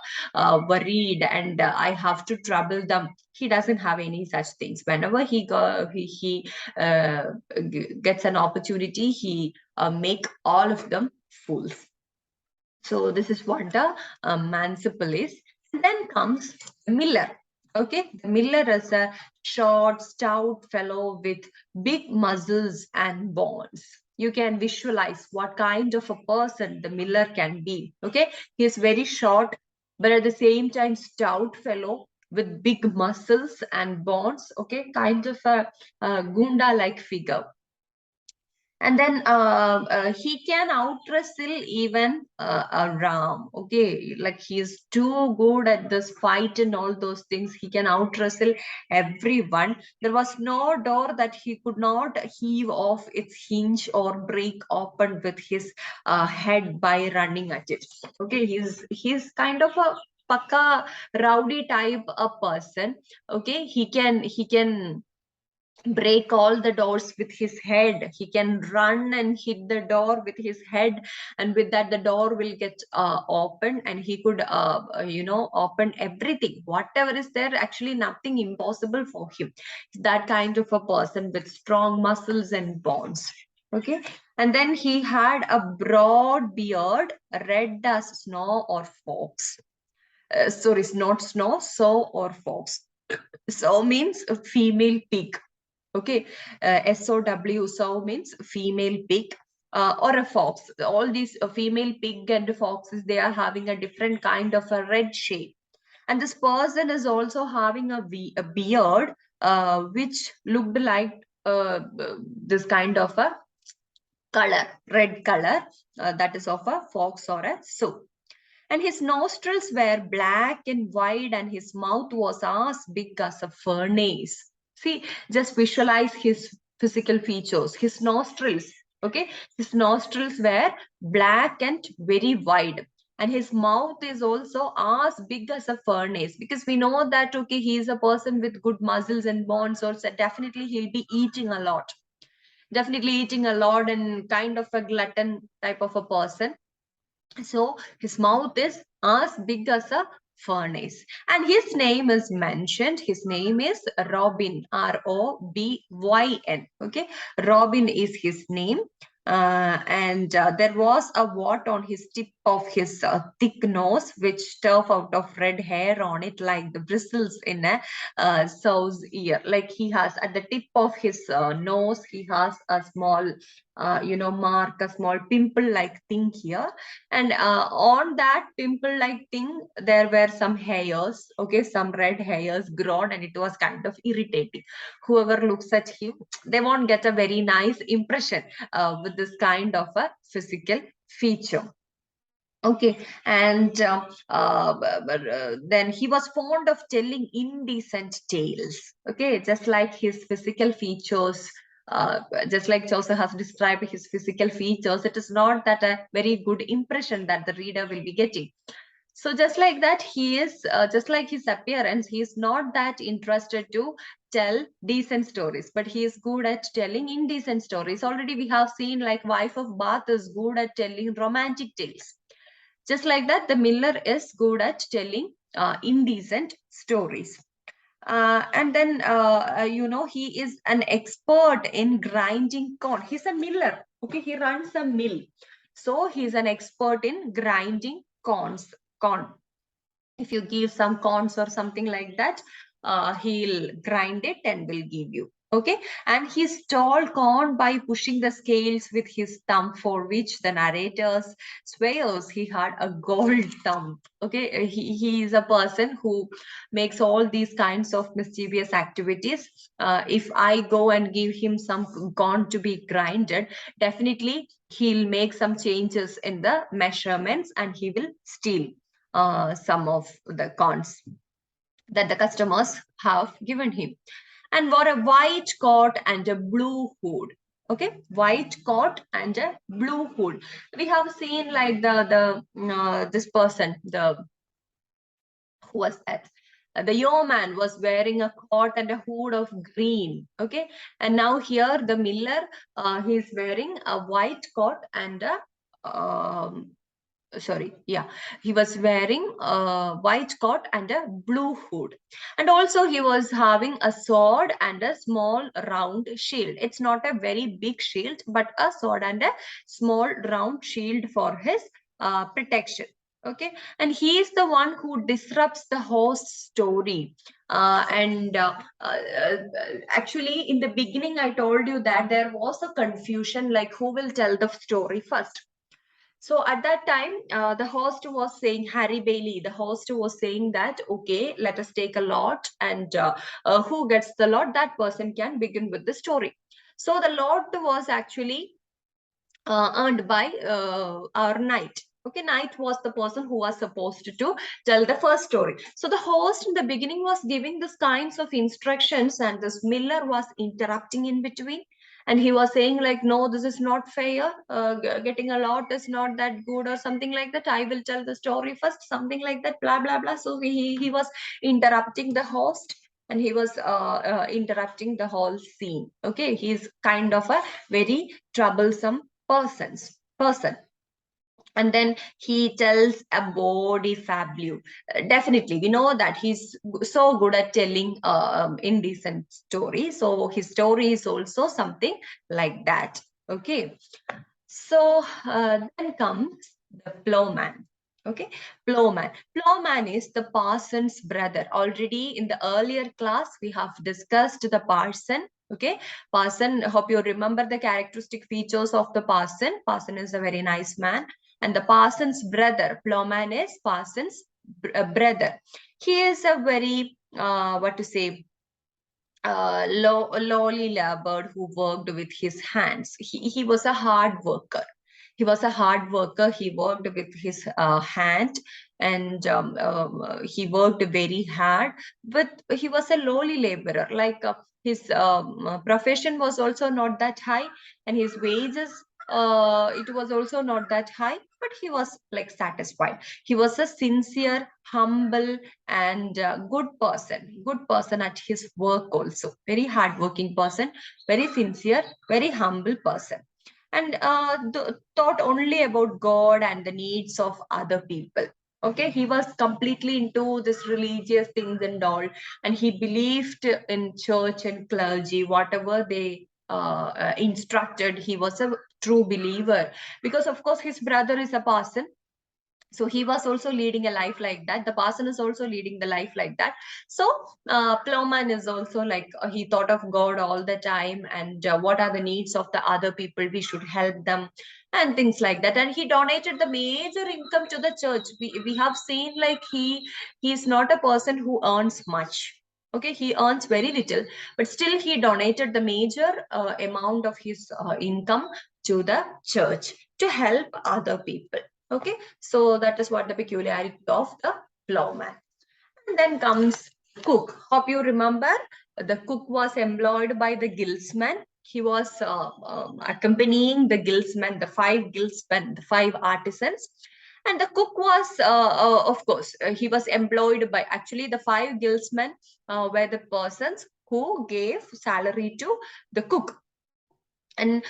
worried, and I have to trouble them. He doesn't have any such things. Whenever he gets an opportunity, he make all of them fools. So this is what the manciple is. And then comes the miller. Okay, the miller is a short, stout fellow with big muscles and bones. You can visualize what kind of a person the miller can be. Okay, he is very short, but at the same time stout fellow with big muscles and bones. Okay, kind of a gunda-like figure. And then he can out wrestle even a ram. Okay, like he is too good at this fight and all those things. He can out wrestle everyone. There was no door that he could not heave off its hinge or break open with his head by running at it. Okay, he's kind of a paka rowdy type of person. Okay, he can break all the doors with his head. He can run and hit the door with his head, and with that the door will get open, and he could open everything, whatever is there, actually nothing impossible for him. That kind of a person with strong muscles and bones. Okay. And then he had a broad beard, red as snow or fox. Sorry, not snow, sow or fox. So means a female pig. Okay. SOW, means female pig, or a fox. All these female pig and foxes, they are having a different kind of a red shade. And this person is also having a beard, which looked like this kind of a color, red color, that is of a fox or a sow. And his nostrils were black and wide, and his mouth was as big as a furnace. See, just visualize his physical features. His nostrils, okay, his nostrils were black and very wide. And his mouth is also as big as a furnace, because we know that, okay, he is a person with good muscles and bones, so definitely he'll be eating a lot. Definitely eating a lot, and kind of a glutton type of a person. So his mouth is as big as a furnace. And his name is mentioned. His name is Robin, Robyn. Okay. Robin is his name. And there was a wart on his tip of his thick nose, which turf out of red hair on it, like the bristles in a sow's ear. Like he has at the tip of his nose, he has a small, mark, a small pimple like thing here. And on that pimple like thing, there were some hairs, okay, some red hairs grown, and it was kind of irritating. Whoever looks at him, they won't get a very nice impression with this kind of a physical feature. Okay. And then he was fond of telling indecent tales. Okay, just like his physical features, just like Chaucer has described his physical features, it is not that a very good impression that the reader will be getting. So just like that, he is just like his appearance, he is not that interested to tell decent stories, but he is good at telling indecent stories. Already we have seen, like, wife of Bath is good at telling romantic tales. Just like that, the miller is good at telling indecent stories. And then, he is an expert in grinding corn. He's a miller. Okay, he runs a mill. So he's an expert in grinding corn. If you give some corns or something like that, he'll grind it and will give you. Okay. And he stole corn by pushing the scales with his thumb, for which the narrators swears he had a gold thumb. Okay. He is a person who makes all these kinds of mischievous activities. If I go and give him some corn to be grinded, definitely he'll make some changes in the measurements, and he will steal some of the cons that the customers have given him. And wore a white coat and a blue hood. Okay, white coat and a blue hood. We have seen, like, this person, the who was that? The yeoman was wearing a coat and a hood of green. Okay, and now here the miller, he's wearing a white coat and a sorry, yeah, he was wearing a white coat and a blue hood. And also he was having a sword and a small round shield. It's not a very big shield, but a sword and a small round shield for his protection. Okay. And he is the one who disrupts the host's story. And actually, in the beginning I told you that there was a confusion, like who will tell the story first. So at that time, the host was saying, Harry Bailey, the host was saying that, okay, let us take a lot, and who gets the lot, that person can begin with the story. So the lot was actually earned by our knight. Okay, knight was the person who was supposed to tell the first story. So the host in the beginning was giving this kinds of instructions, and this miller was interrupting in between. And he was saying, like, no, this is not fair. Getting a lot is not that good, or something like that. I will tell the story first, something like that, blah, blah, blah. So he was interrupting the host. and he was interrupting the whole scene. Okay, he's kind of a very troublesome person. And then he tells a body fabulous. Definitely, we know that he's so good at telling indecent stories. So his story is also something like that. Okay, so then comes the plowman. Okay, plowman. Plowman is the parson's brother. Already in the earlier class, we have discussed the parson. Okay, parson. Hope you remember the characteristic features of the parson. Parson is a very nice man, and the parson's brother, plowman, is parson's brother. He is a very what to say, lowly labored who worked with his hands. He was a hard worker. He was a hard worker. He worked with his hand, and he worked very hard. But he was a lowly laborer. Like his profession was also not that high, and his wages, it was also not that high. But he was like satisfied. He was a sincere, humble, and good person at his work also, very hardworking person, very sincere, very humble person, and thought only about God and the needs of other people. Okay, he was completely into this religious things and all, and he believed in church and clergy, whatever they instructed. He was a true believer, because of course his brother is a parson, so he was also leading a life like that. The parson is also leading the life like that. So plowman is also like, he thought of God all the time, and what are the needs of the other people, we should help them, and things like that. And he donated the major income to the church. We have seen, like, he's not a person who earns much. Okay, he earns very little, but still he donated the major amount of his income to the church to help other people. Okay, so that is what the peculiarity of the plowman. And then comes cook. Hope you remember, the cook was employed by the guildsman. He was accompanying the guildsmen, the five guildsmen, the five artisans. And the cook was, of course, he was employed by, actually, the five guildsmen were the persons who gave salary to the cook. And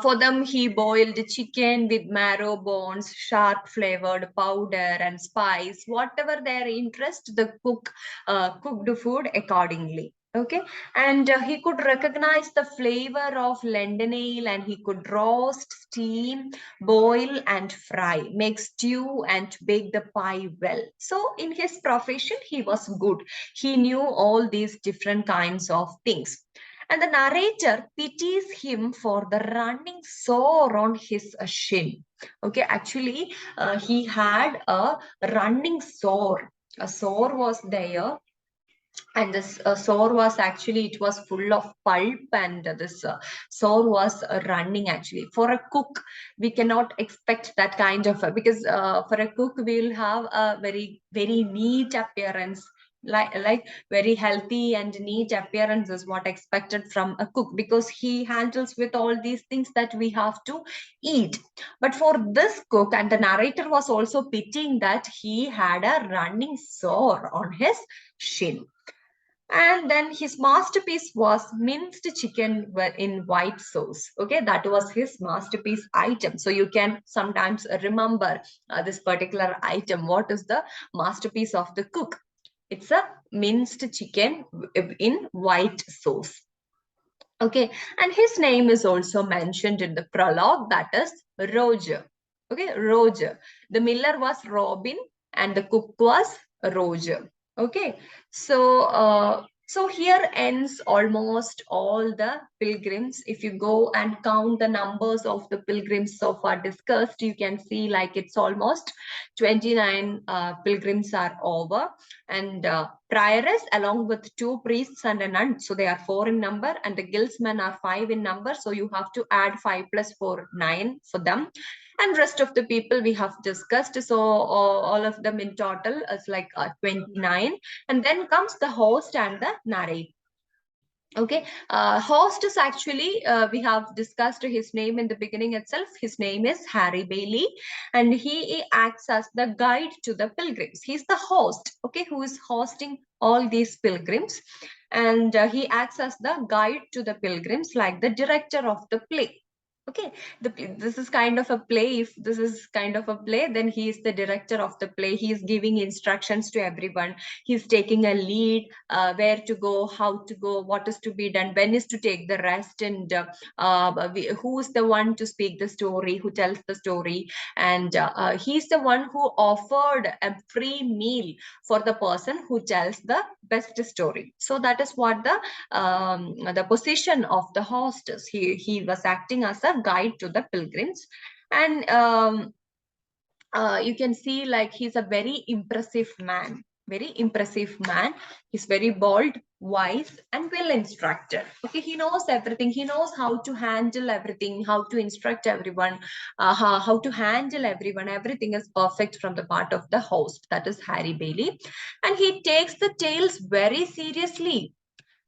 for them, he boiled chicken with marrow bones, sharp flavored powder, and spice, whatever their interest, the cook cooked the food accordingly. Okay, and he could recognize the flavor of lendenale, and he could roast, steam, boil, and fry, make stew, and bake the pie well. So, in his profession, he was good. He knew all these different kinds of things, and the narrator pities him for the running sore on his shin. Okay, actually, he had a running sore. A sore was there, and this sore was actually, it was full of pulp, and this sore was running. Actually, for a cook, we cannot expect that kind of because for a cook, we will have a very neat appearance, like very healthy and neat appearance is what expected from a cook, because he handles with all these things that we have to eat. But for this cook, and the narrator was also pitying that he had a running sore on his shin. And then his masterpiece was minced chicken in white sauce. Okay, that was his masterpiece item. So you can sometimes remember this particular item. What is the masterpiece of the cook? It's a minced chicken in white sauce. Okay, and his name is also mentioned in the prologue, that is Roger. Okay, Roger. The miller was Robin, and the cook was Roger. Okay, so here ends almost all the pilgrims. If you go and count the numbers of the pilgrims so far discussed, you can see like it's almost 29 pilgrims are over, and prioress along with two priests and a nun, so they are four in number, and the guildsmen are five in number, so you have to add 5 plus 4, 9 for them, and rest of the people we have discussed, so all of them in total is like 29. And then comes the host and the narrator. Okay, host is actually, we have discussed his name in the beginning itself. His name is Harry Bailey, and he acts as the guide to the pilgrims. He's the host, okay, who is hosting all these pilgrims, and he acts as the guide to the pilgrims, like the director of the play. Okay, this is kind of a play. If this is kind of a play, then he is the director of the play. He is giving instructions to everyone. He's taking a lead, where to go, how to go, what is to be done, when is to take the rest, and who's the one to speak the story, who tells the story. And he's the one who offered a free meal for the person who tells the best story. So that is what the position of the host is. He was acting as a guide to the pilgrims. And you can see, like, he's a very impressive man, very impressive man. He's very bold, wise, and well instructed. Okay, he knows everything. He knows how to handle everything, how to instruct everyone, how to handle everyone. Everything is perfect from the part of the host, that is Harry Bailey. And he takes the tales very seriously,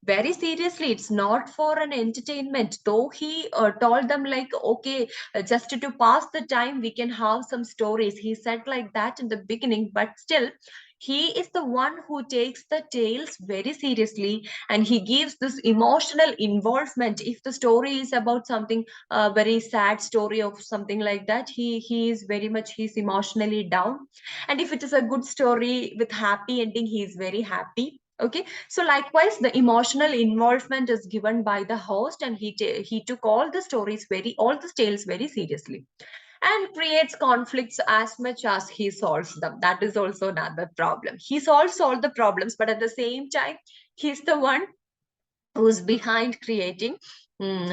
very seriously. It's not for an entertainment, though he told them, like, okay, just to pass the time we can have some stories, he said like that in the beginning. But still, he is the one who takes the tales very seriously, and he gives this emotional involvement. If the story is about something, very sad story of something like that, he is very much, he's emotionally down. And if it is a good story with happy ending, he is very happy. Okay, so likewise, the emotional involvement is given by the host, and he took all the tales very seriously, and creates conflicts as much as he solves them. That is also another problem. He solves all the problems, but at the same time, he's the one who's behind creating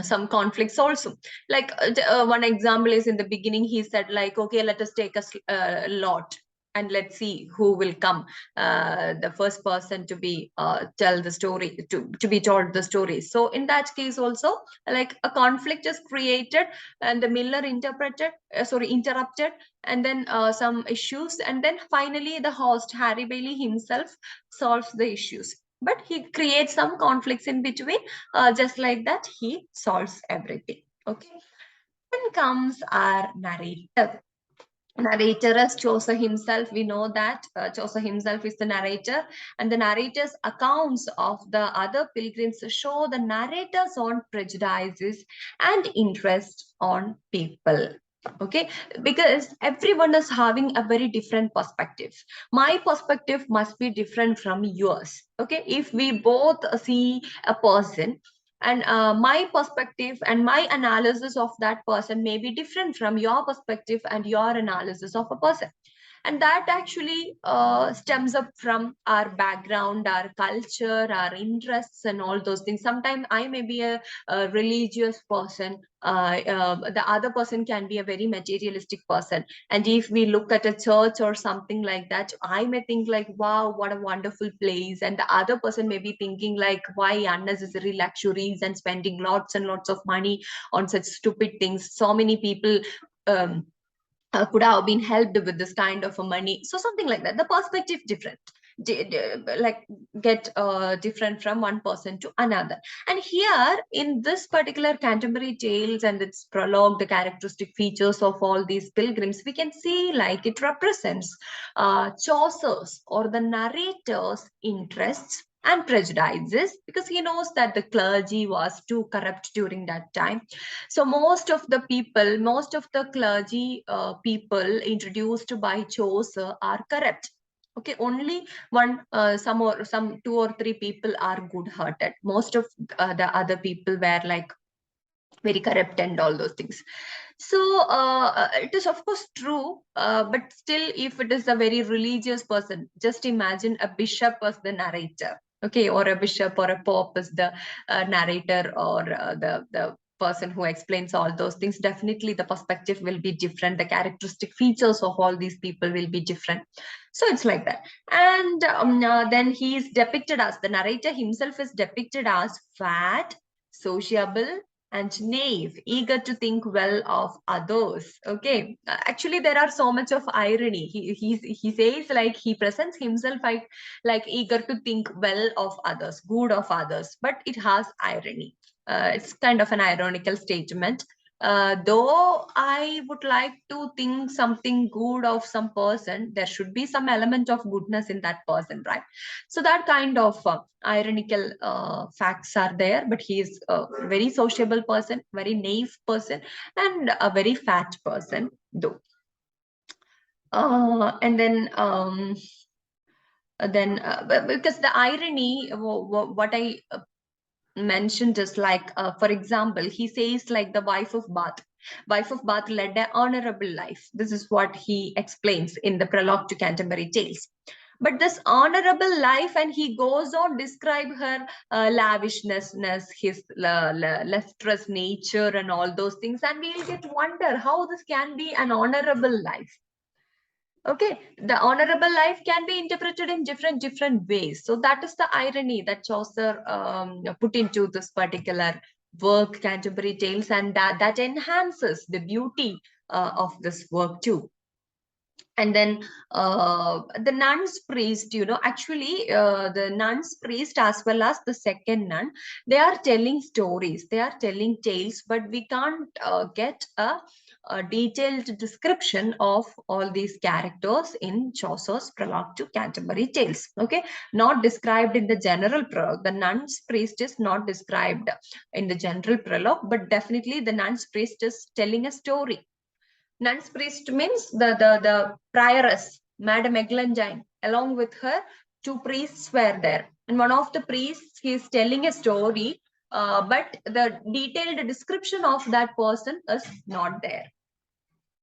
some conflicts also. Like, one example is, in the beginning he said, like, okay, let us take a lot, and let's see who will come, the first person to be tell the story, to be told the story. So in that case also, like, a conflict is created, and the miller interrupted, and then some issues, and then finally the host Harry Bailey himself solves the issues. But he creates some conflicts in between. Just like that, he solves everything. Okay. Then comes our narrator. Narrator is Chaucer himself. We know that Chaucer himself is the narrator, and the narrator's accounts of the other pilgrims show the narrator's own prejudices and interest on people. Okay, because everyone is having a very different perspective. My perspective must be different from yours. Okay, if we both see a person, and my perspective and my analysis of that person may be different from your perspective and your analysis of a person, and that actually stems up from our background, our culture, our interests, and all those things. Sometimes I may be a religious person, the other person can be a very materialistic person, and if we look at a church or something like that, I may think like, wow, what a wonderful place, and the other person may be thinking like, why unnecessary luxuries and spending lots and lots of money on such stupid things. So many people um, could have been helped with this kind of a money. So something like that, the perspective different, like, get different from one person to another. And here in this particular Canterbury Tales and its prologue, the characteristic features of all these pilgrims, we can see, like, it represents Chaucer's, or the narrator's, interests and prejudices, because he knows that the clergy was too corrupt during that time. So most of the clergy people introduced by Chaucer are corrupt. Okay, only some two or three people are good-hearted. Most of the other people were like very corrupt and all those things. So it is of course true, but still, if it is a very religious person, just imagine a bishop as the narrator. Okay, or a bishop or a pope as the narrator, or the person who explains all those things. Definitely the perspective will be different, the characteristic features of all these people will be different. So it's like that. And then he is depicted as, the narrator himself is depicted as fat, sociable, and naive, eager to think well of others. Okay, actually, there are so much of irony. He says like he presents himself like eager to think well of others, good of others, but it has irony. It's kind of an ironical statement. Though I would like to think something good of some person, there should be some element of goodness in that person, right? So that kind of ironical facts are there, but he is a very sociable person, very naive person, and a very fat person, though. And then because the irony, what I mentioned is like, for example, he says like the wife of Bath led an honorable life. This is what he explains in the prologue to Canterbury Tales. But this honorable life, and he goes on describe her lavishness, his lustrous nature, and all those things, and we'll get wonder how this can be an honorable life. Okay, the honorable life can be interpreted in different ways. So that is the irony that Chaucer put into this particular work, Canterbury Tales, and that enhances the beauty of this work too. And then the nuns priest, actually the nuns priest as well as the second nun, they are telling stories, they are telling tales, but we can't get a detailed description of all these characters in Chaucer's prologue to Canterbury Tales. Okay, not described in the general prologue. The nuns priest is not described in the general prologue, but definitely the nuns priest is telling a story. Nuns priest means the prioress, Madame Eglantine, along with her, two priests were there. And one of the priests, he is telling a story, but the detailed description of that person is not there.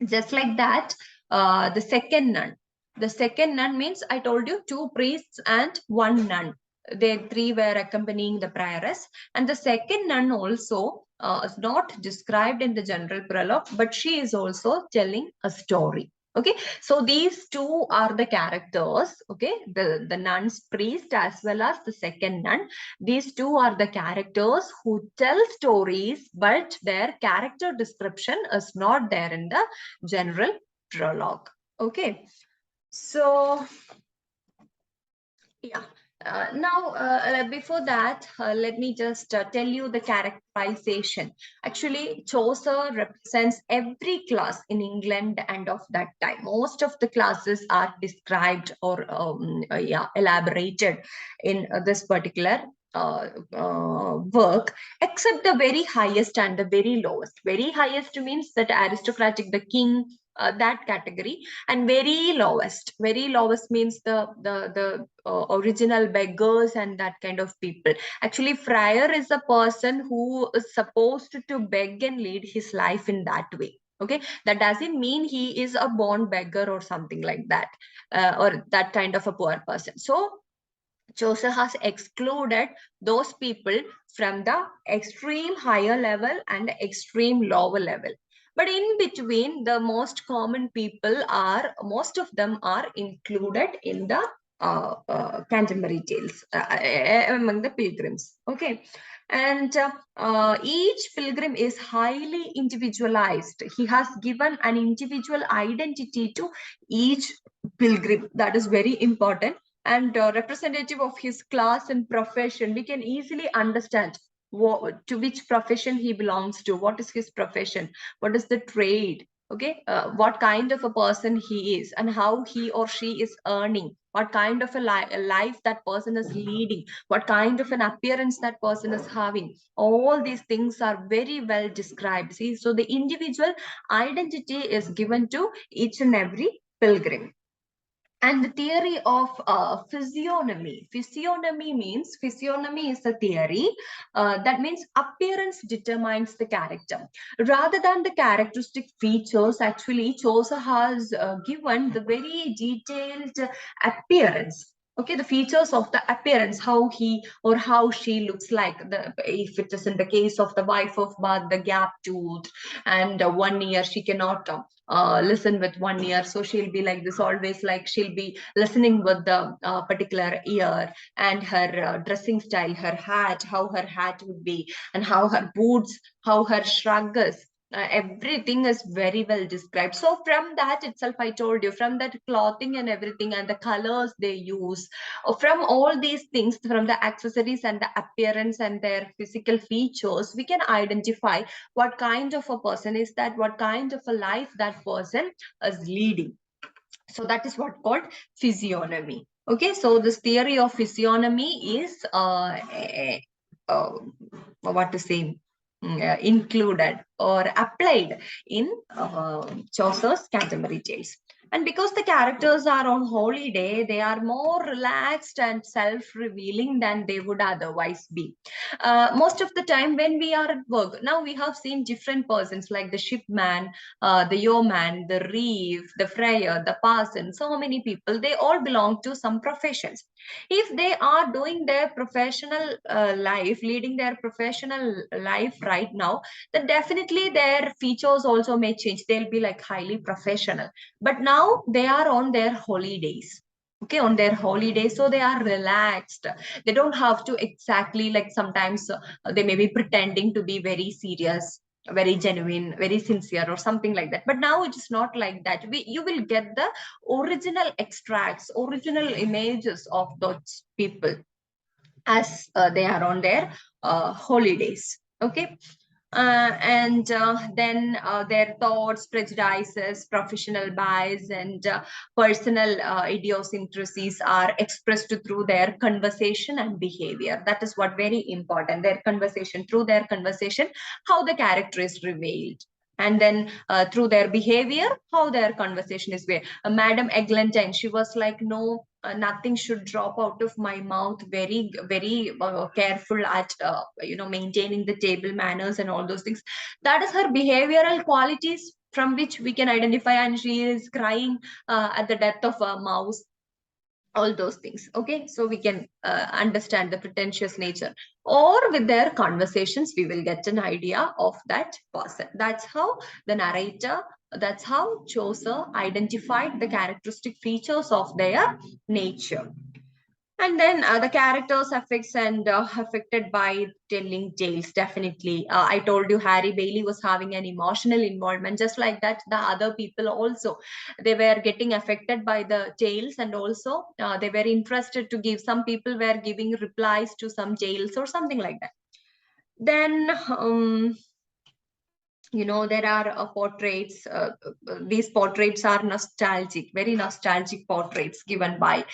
Just like that, the second nun. The second nun means, I told you, two priests and one nun. They three were accompanying the prioress. And the second nun also is not described in the general prologue, but she is also telling a story. Okay, so these two are the characters. Okay, the nun's priest as well as the second nun. These two are the characters who tell stories, but their character description is not there in the general prologue. Okay, so yeah. Now, before that, let me just tell you the characterization. Actually, Chaucer represents every class in England and of that time. Most of the classes are described or elaborated in this particular work, except the very highest and the very lowest. Very highest means that aristocratic, the king, that category, and very lowest means the original beggars and that kind of people. Actually, friar is a person who is supposed to beg and lead his life in that way. Okay, that doesn't mean he is a born beggar or something like that, or that kind of a poor person. So Chaucer has excluded those people from the extreme higher level and extreme lower level. But in between, the most common people are, most of them are included in the Canterbury Tales among the pilgrims. Okay. And each pilgrim is highly individualized. He has given an individual identity to each pilgrim. That is very important, and representative of his class and profession. We can easily understand to which profession he belongs to, what is his profession, what is the trade, okay, what kind of a person he is, and how he or she is earning, what kind of a life that person is leading, what kind of an appearance that person is having. All these things are very well described. See, so the individual identity is given to each and every pilgrim. And the theory of physiognomy. Physiognomy is a theory that means appearance determines the character. Rather than the characteristic features, actually, Chaucer has given the very detailed appearance. Okay, the features of the appearance, how he or how she looks like. If it is in the case of the wife of Bath, the gap tooth, and 1 year she cannot listen with 1 year, so she'll be like this always, like she'll be listening with the particular ear. And her dressing style, her hat, how her hat would be, and how her boots, how her shrug is, everything is very well described. So from that itself, I told you, from that clothing and everything, and the colors they use, from all these things, from the accessories and the appearance and their physical features, we can identify what kind of a person is that, what kind of a life that person is leading. So that is what called physiognomy. Okay, so this theory of physiognomy is uh, what to say, included or applied in Chaucer's Canterbury Tales. And because the characters are on holiday, they are more relaxed and self-revealing than they would otherwise be. Most of the time when we are at work, now we have seen different persons like the shipman, the yeoman, the reeve, the friar, the parson, so many people, they all belong to some professions. If they are doing their professional life, leading their professional life right now, then definitely their features also may change. They'll be like highly professional. But now they are on their holidays. Okay, on their holidays, so they are relaxed. They don't have to exactly, like sometimes they may be pretending to be very serious, very genuine, very sincere, or something like that. But now it is not like that. You will get the original extracts, original images of those people as they are on their holidays. Okay, and then their thoughts, prejudices, professional bias, and personal idiosyncrasies are expressed through their conversation and behavior. That is what very important. Their conversation, through their conversation, how the character is revealed. And then through their behavior, how their conversation is made. Madam Eglantine, she was like, no, nothing should drop out of my mouth, very very careful at maintaining the table manners and all those things. That is her behavioral qualities from which we can identify. And she is crying at the death of a mouse, all those things. Okay, so we can understand the pretentious nature, or with their conversations we will get an idea of that person. That's how the narrator, that's how Chaucer identified the characteristic features of their nature. And then the characters affects and affected by telling tales. Definitely, I told you Harry Bailey was having an emotional involvement. Just like that, the other people also, they were getting affected by the tales, and also they were interested to give. Some people were giving replies to some tales or something like that. Then there are portraits. These portraits are nostalgic, very nostalgic portraits given by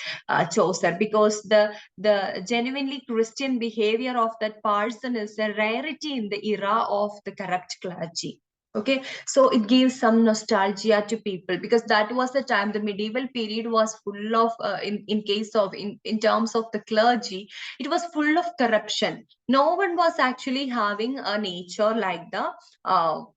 Chaucer, because the genuinely Christian behavior of that person is a rarity in the era of the corrupt clergy. Okay, so it gives some nostalgia to people, because that was the time, the medieval period was full of in terms of the clergy, it was full of corruption. No one was actually having a nature like the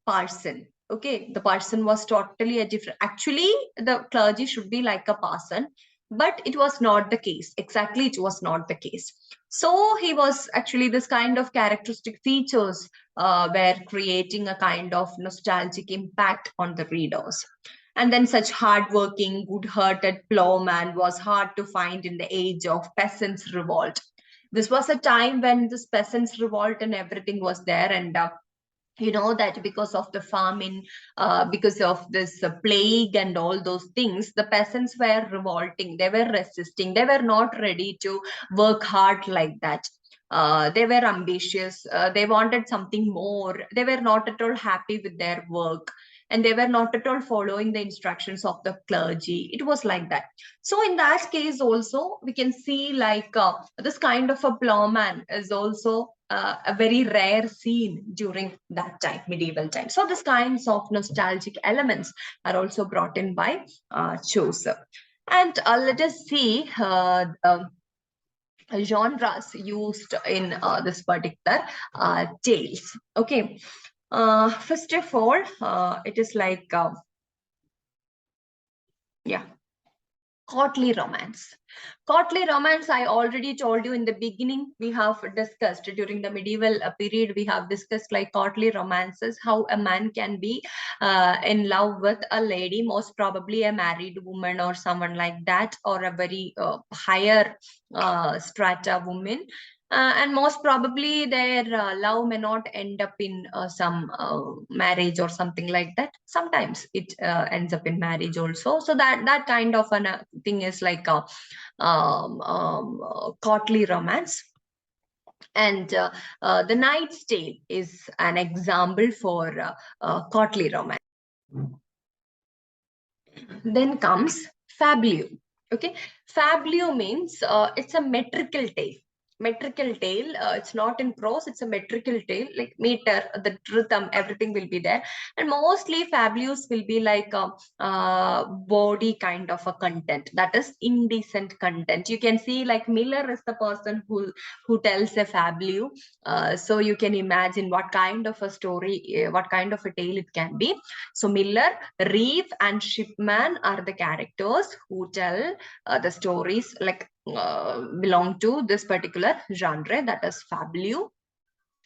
parson. Okay, the parson was totally a different. Actually, the clergy should be like a parson, but it was not the case. Exactly, it was not the case. So he was actually, this kind of characteristic features were creating a kind of nostalgic impact on the readers. And then such hardworking, good-hearted plowman was hard to find in the age of peasants' revolt. This was a time when this peasants' revolt and everything was there, and that because of the famine, because of this plague and all those things, the peasants were revolting, they were resisting, they were not ready to work hard like that. They were ambitious, they wanted something more, they were not at all happy with their work, and they were not at all following the instructions of the clergy. It was like that. So in that case also, we can see like this kind of a plowman is also a very rare scene during that time, medieval time. So these kinds of nostalgic elements are also brought in by Chaucer. And let us see genres used in this particular tales. Okay, first of all, it is like yeah. Courtly romance. Courtly romance, I already told you in the beginning, we have discussed during the medieval period, we have discussed like courtly romances, how a man can be in love with a lady, most probably a married woman or someone like that, or a very higher strata woman. And most probably their love may not end up in some marriage or something like that. Sometimes it ends up in marriage also. So that kind of an thing is like a courtly romance. And The Knight's Tale is an example for courtly romance. Then comes fabliau. Okay, fabliau means it's a metrical tale. Metrical tale. It's not in prose. It's a metrical tale, like meter, the rhythm, everything will be there. And mostly fabliaus will be like a body kind of a content. That is indecent content. You can see like Miller is the person who tells a fabliau. So you can imagine what kind of a story, what kind of a tale it can be. So Miller, Reeve, and Shipman are the characters who tell the stories like belong to this particular genre, that is fabliau.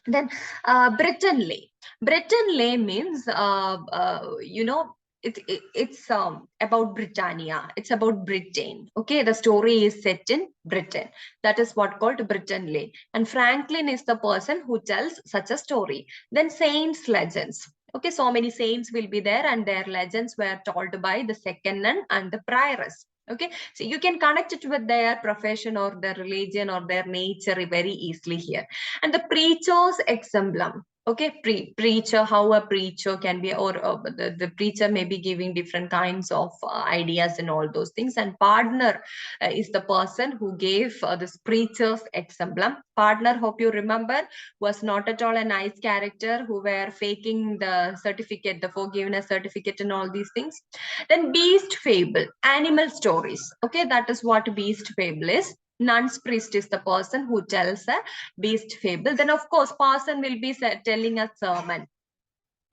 Then Britanley. Britanley means it's about Britannia. It's about Britain. Okay, the story is set in Britain. That is what called Britanley. And Franklin is the person who tells such a story. Then saints legends. Okay, so many saints will be there, and their legends were told by the second nun and the prioress. Okay, so you can connect it with their profession or their religion or their nature very easily here. And the preacher's exemplum. Okay, preacher, how a preacher can be, or the preacher may be giving different kinds of ideas and all those things. And partner is the person who gave this preacher's exemplum. Partner, hope you remember, was not at all a nice character, who were faking the certificate, the forgiveness certificate and all these things. Then beast fable, animal stories. Okay, that is what beast fable is. Nun's priest is the person who tells a beast fable. Then, of course, parson will be telling a sermon.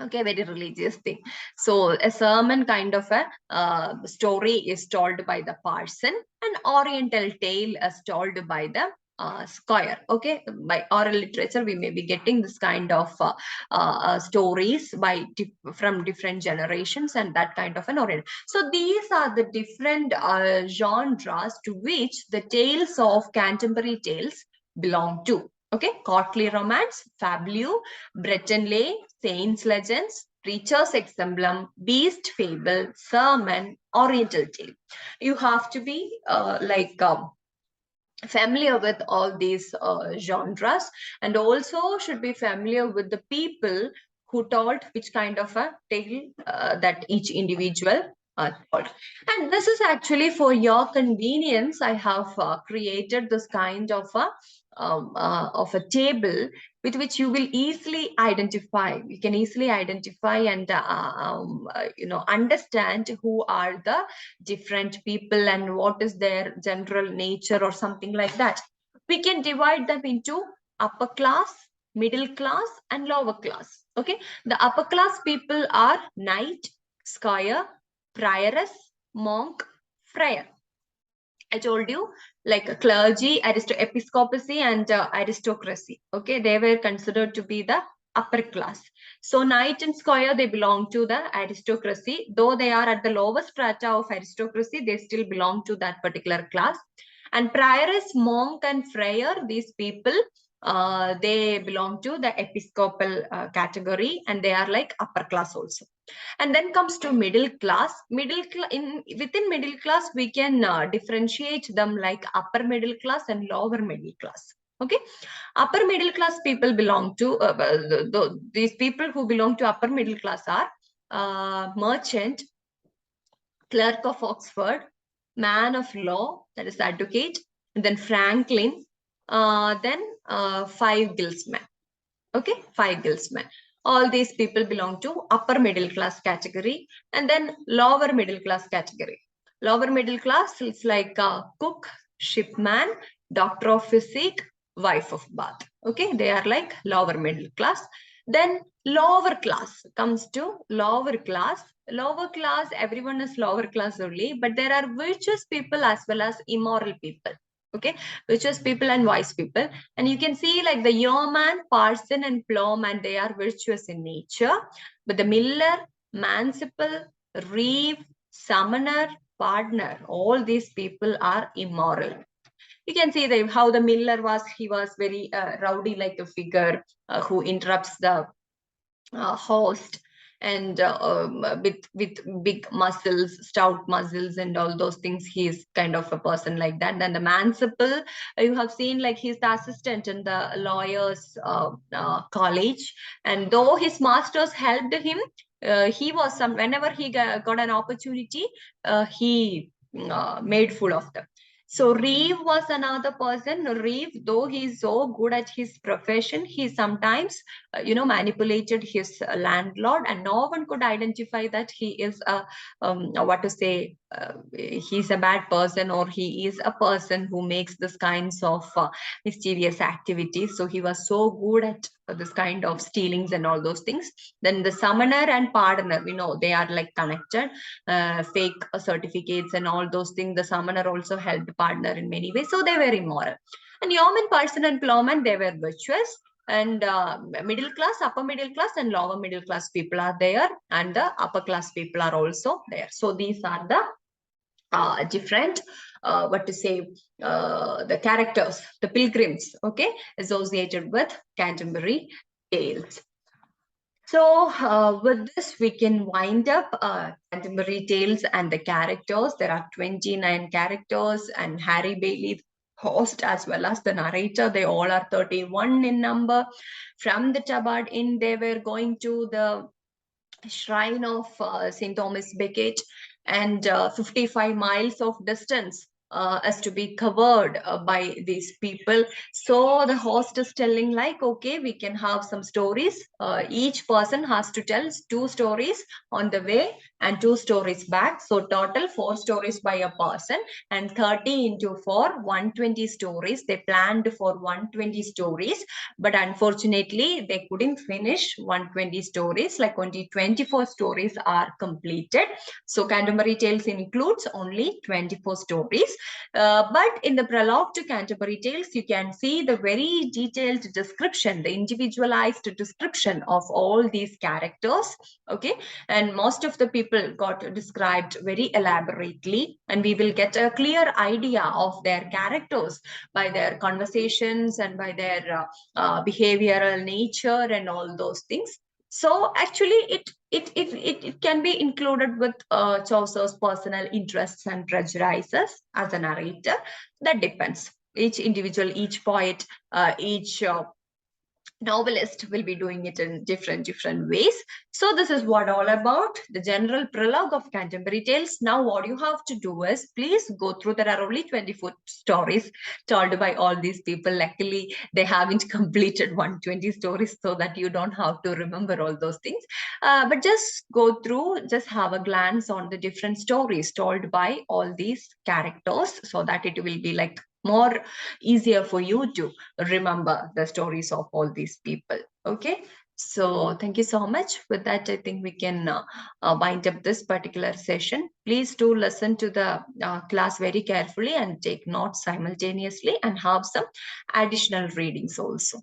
Okay, very religious thing. So a sermon kind of a story is told by the parson, and oriental tale is told by the scholar. Okay, by oral literature we may be getting this kind of stories from different generations, and that kind of an orient. So these are the different genres to which the tales of Canterbury Tales belong to. Okay, courtly romance, fabliau, Breton lay, saints legends, preacher's exemplum, beast fable, sermon, oriental tale. You have to be familiar with all these genres, and also should be familiar with the people who told which kind of a tale that each individual told. And this is actually for your convenience. I have created this kind of a table with which you will easily identify. You can easily identify and understand who are the different people and what is their general nature or something like that. We can divide them into upper class, middle class, and lower class. Okay, the upper class people are knight, squire, prioress, monk, friar. I told you, like clergy, episcopacy, and aristocracy. Okay, they were considered to be the upper class. So knight and squire, they belong to the aristocracy. Though they are at the lower strata of aristocracy, they still belong to that particular class. And prioress, monk, and friar, these people, they belong to the episcopal category, and they are like upper class also. And then comes to middle class. Within middle class we can differentiate them like upper middle class and lower middle class. Okay, upper middle class people belong to these people who belong to upper middle class are merchant, clerk of Oxford, man of law, that is advocate, and then Franklin, then five guildsmen. Okay, five guildsmen. All these people belong to upper middle class category. And then lower middle class category. Lower middle class is like cook, shipman, doctor of physic, wife of bath. Okay, they are like lower middle class. Then lower class comes to lower class. Lower class, everyone is lower class only, but there are virtuous people as well as immoral people. Okay, virtuous people and wise people. And you can see like the yeoman, parson, and plowman, they are virtuous in nature. But the miller, manciple, reeve, summoner, partner, all these people are immoral. You can see that how the miller was, he was very rowdy like a figure who interrupts the host, and with big muscles, stout muscles, and all those things. He is kind of a person like that. Then the manciple, you have seen like he's the assistant in the lawyers college, and though his masters helped him, he was some whenever he got an opportunity, he made full of them. So Reeve was another person. Reeve, though he's so good at his profession, he sometimes manipulated his landlord, and no one could identify that he is a what to say, he's a bad person, or he is a person who makes this kinds of mischievous activities. So he was so good at this kind of stealings and all those things. Then the summoner and pardoner, they are like connected. Fake certificates and all those things, the summoner also helped partner in many ways, so they were immoral. And yeoman, parson, and plowman, they were virtuous. And middle class, upper middle class, and lower middle class people are there, and the upper class people are also there. So these are the different what to say, the characters, the pilgrims, okay, associated with Canterbury Tales. So with this, we can wind up Canterbury Tales and the characters. There are 29 characters, and Harry Bailey, host, as well as the narrator, they all are 31 in number. From the Tabard Inn, they were going to the shrine of St. Thomas Becket, and 55 miles of distance as to be covered by these people. So the host is telling like, okay, we can have some stories. Each person has to tell 2 stories on the way and 2 stories back. So total 4 stories by a person, and 30 into 4, 120 stories. They planned for 120 stories, but unfortunately they couldn't finish 120 stories. Like only 24 stories are completed. So Canterbury Tales includes only 24 stories. But in the prologue to Canterbury Tales, you can see the very detailed description, the individualized description of all these characters. Okay, and most of the people got described very elaborately, and we will get a clear idea of their characters by their conversations and by their behavioral nature and all those things. So actually, it can be included with Chaucer's personal interests and prejudices as a narrator. That depends. Each individual, each poet, each novelist will be doing it in different ways. So this is what all about the general prologue of Canterbury Tales. Now what you have to do is please go through. There are only 24 stories told by all these people. Luckily they haven't completed 120 stories, so that you don't have to remember all those things, but just go through, just have a glance on the different stories told by all these characters, so that it will be like more easier for you to remember the stories of all these people. Okay, so thank you so much. With that, I think we can wind up this particular session. Please do listen to the class very carefully and take notes simultaneously, and have some additional readings also.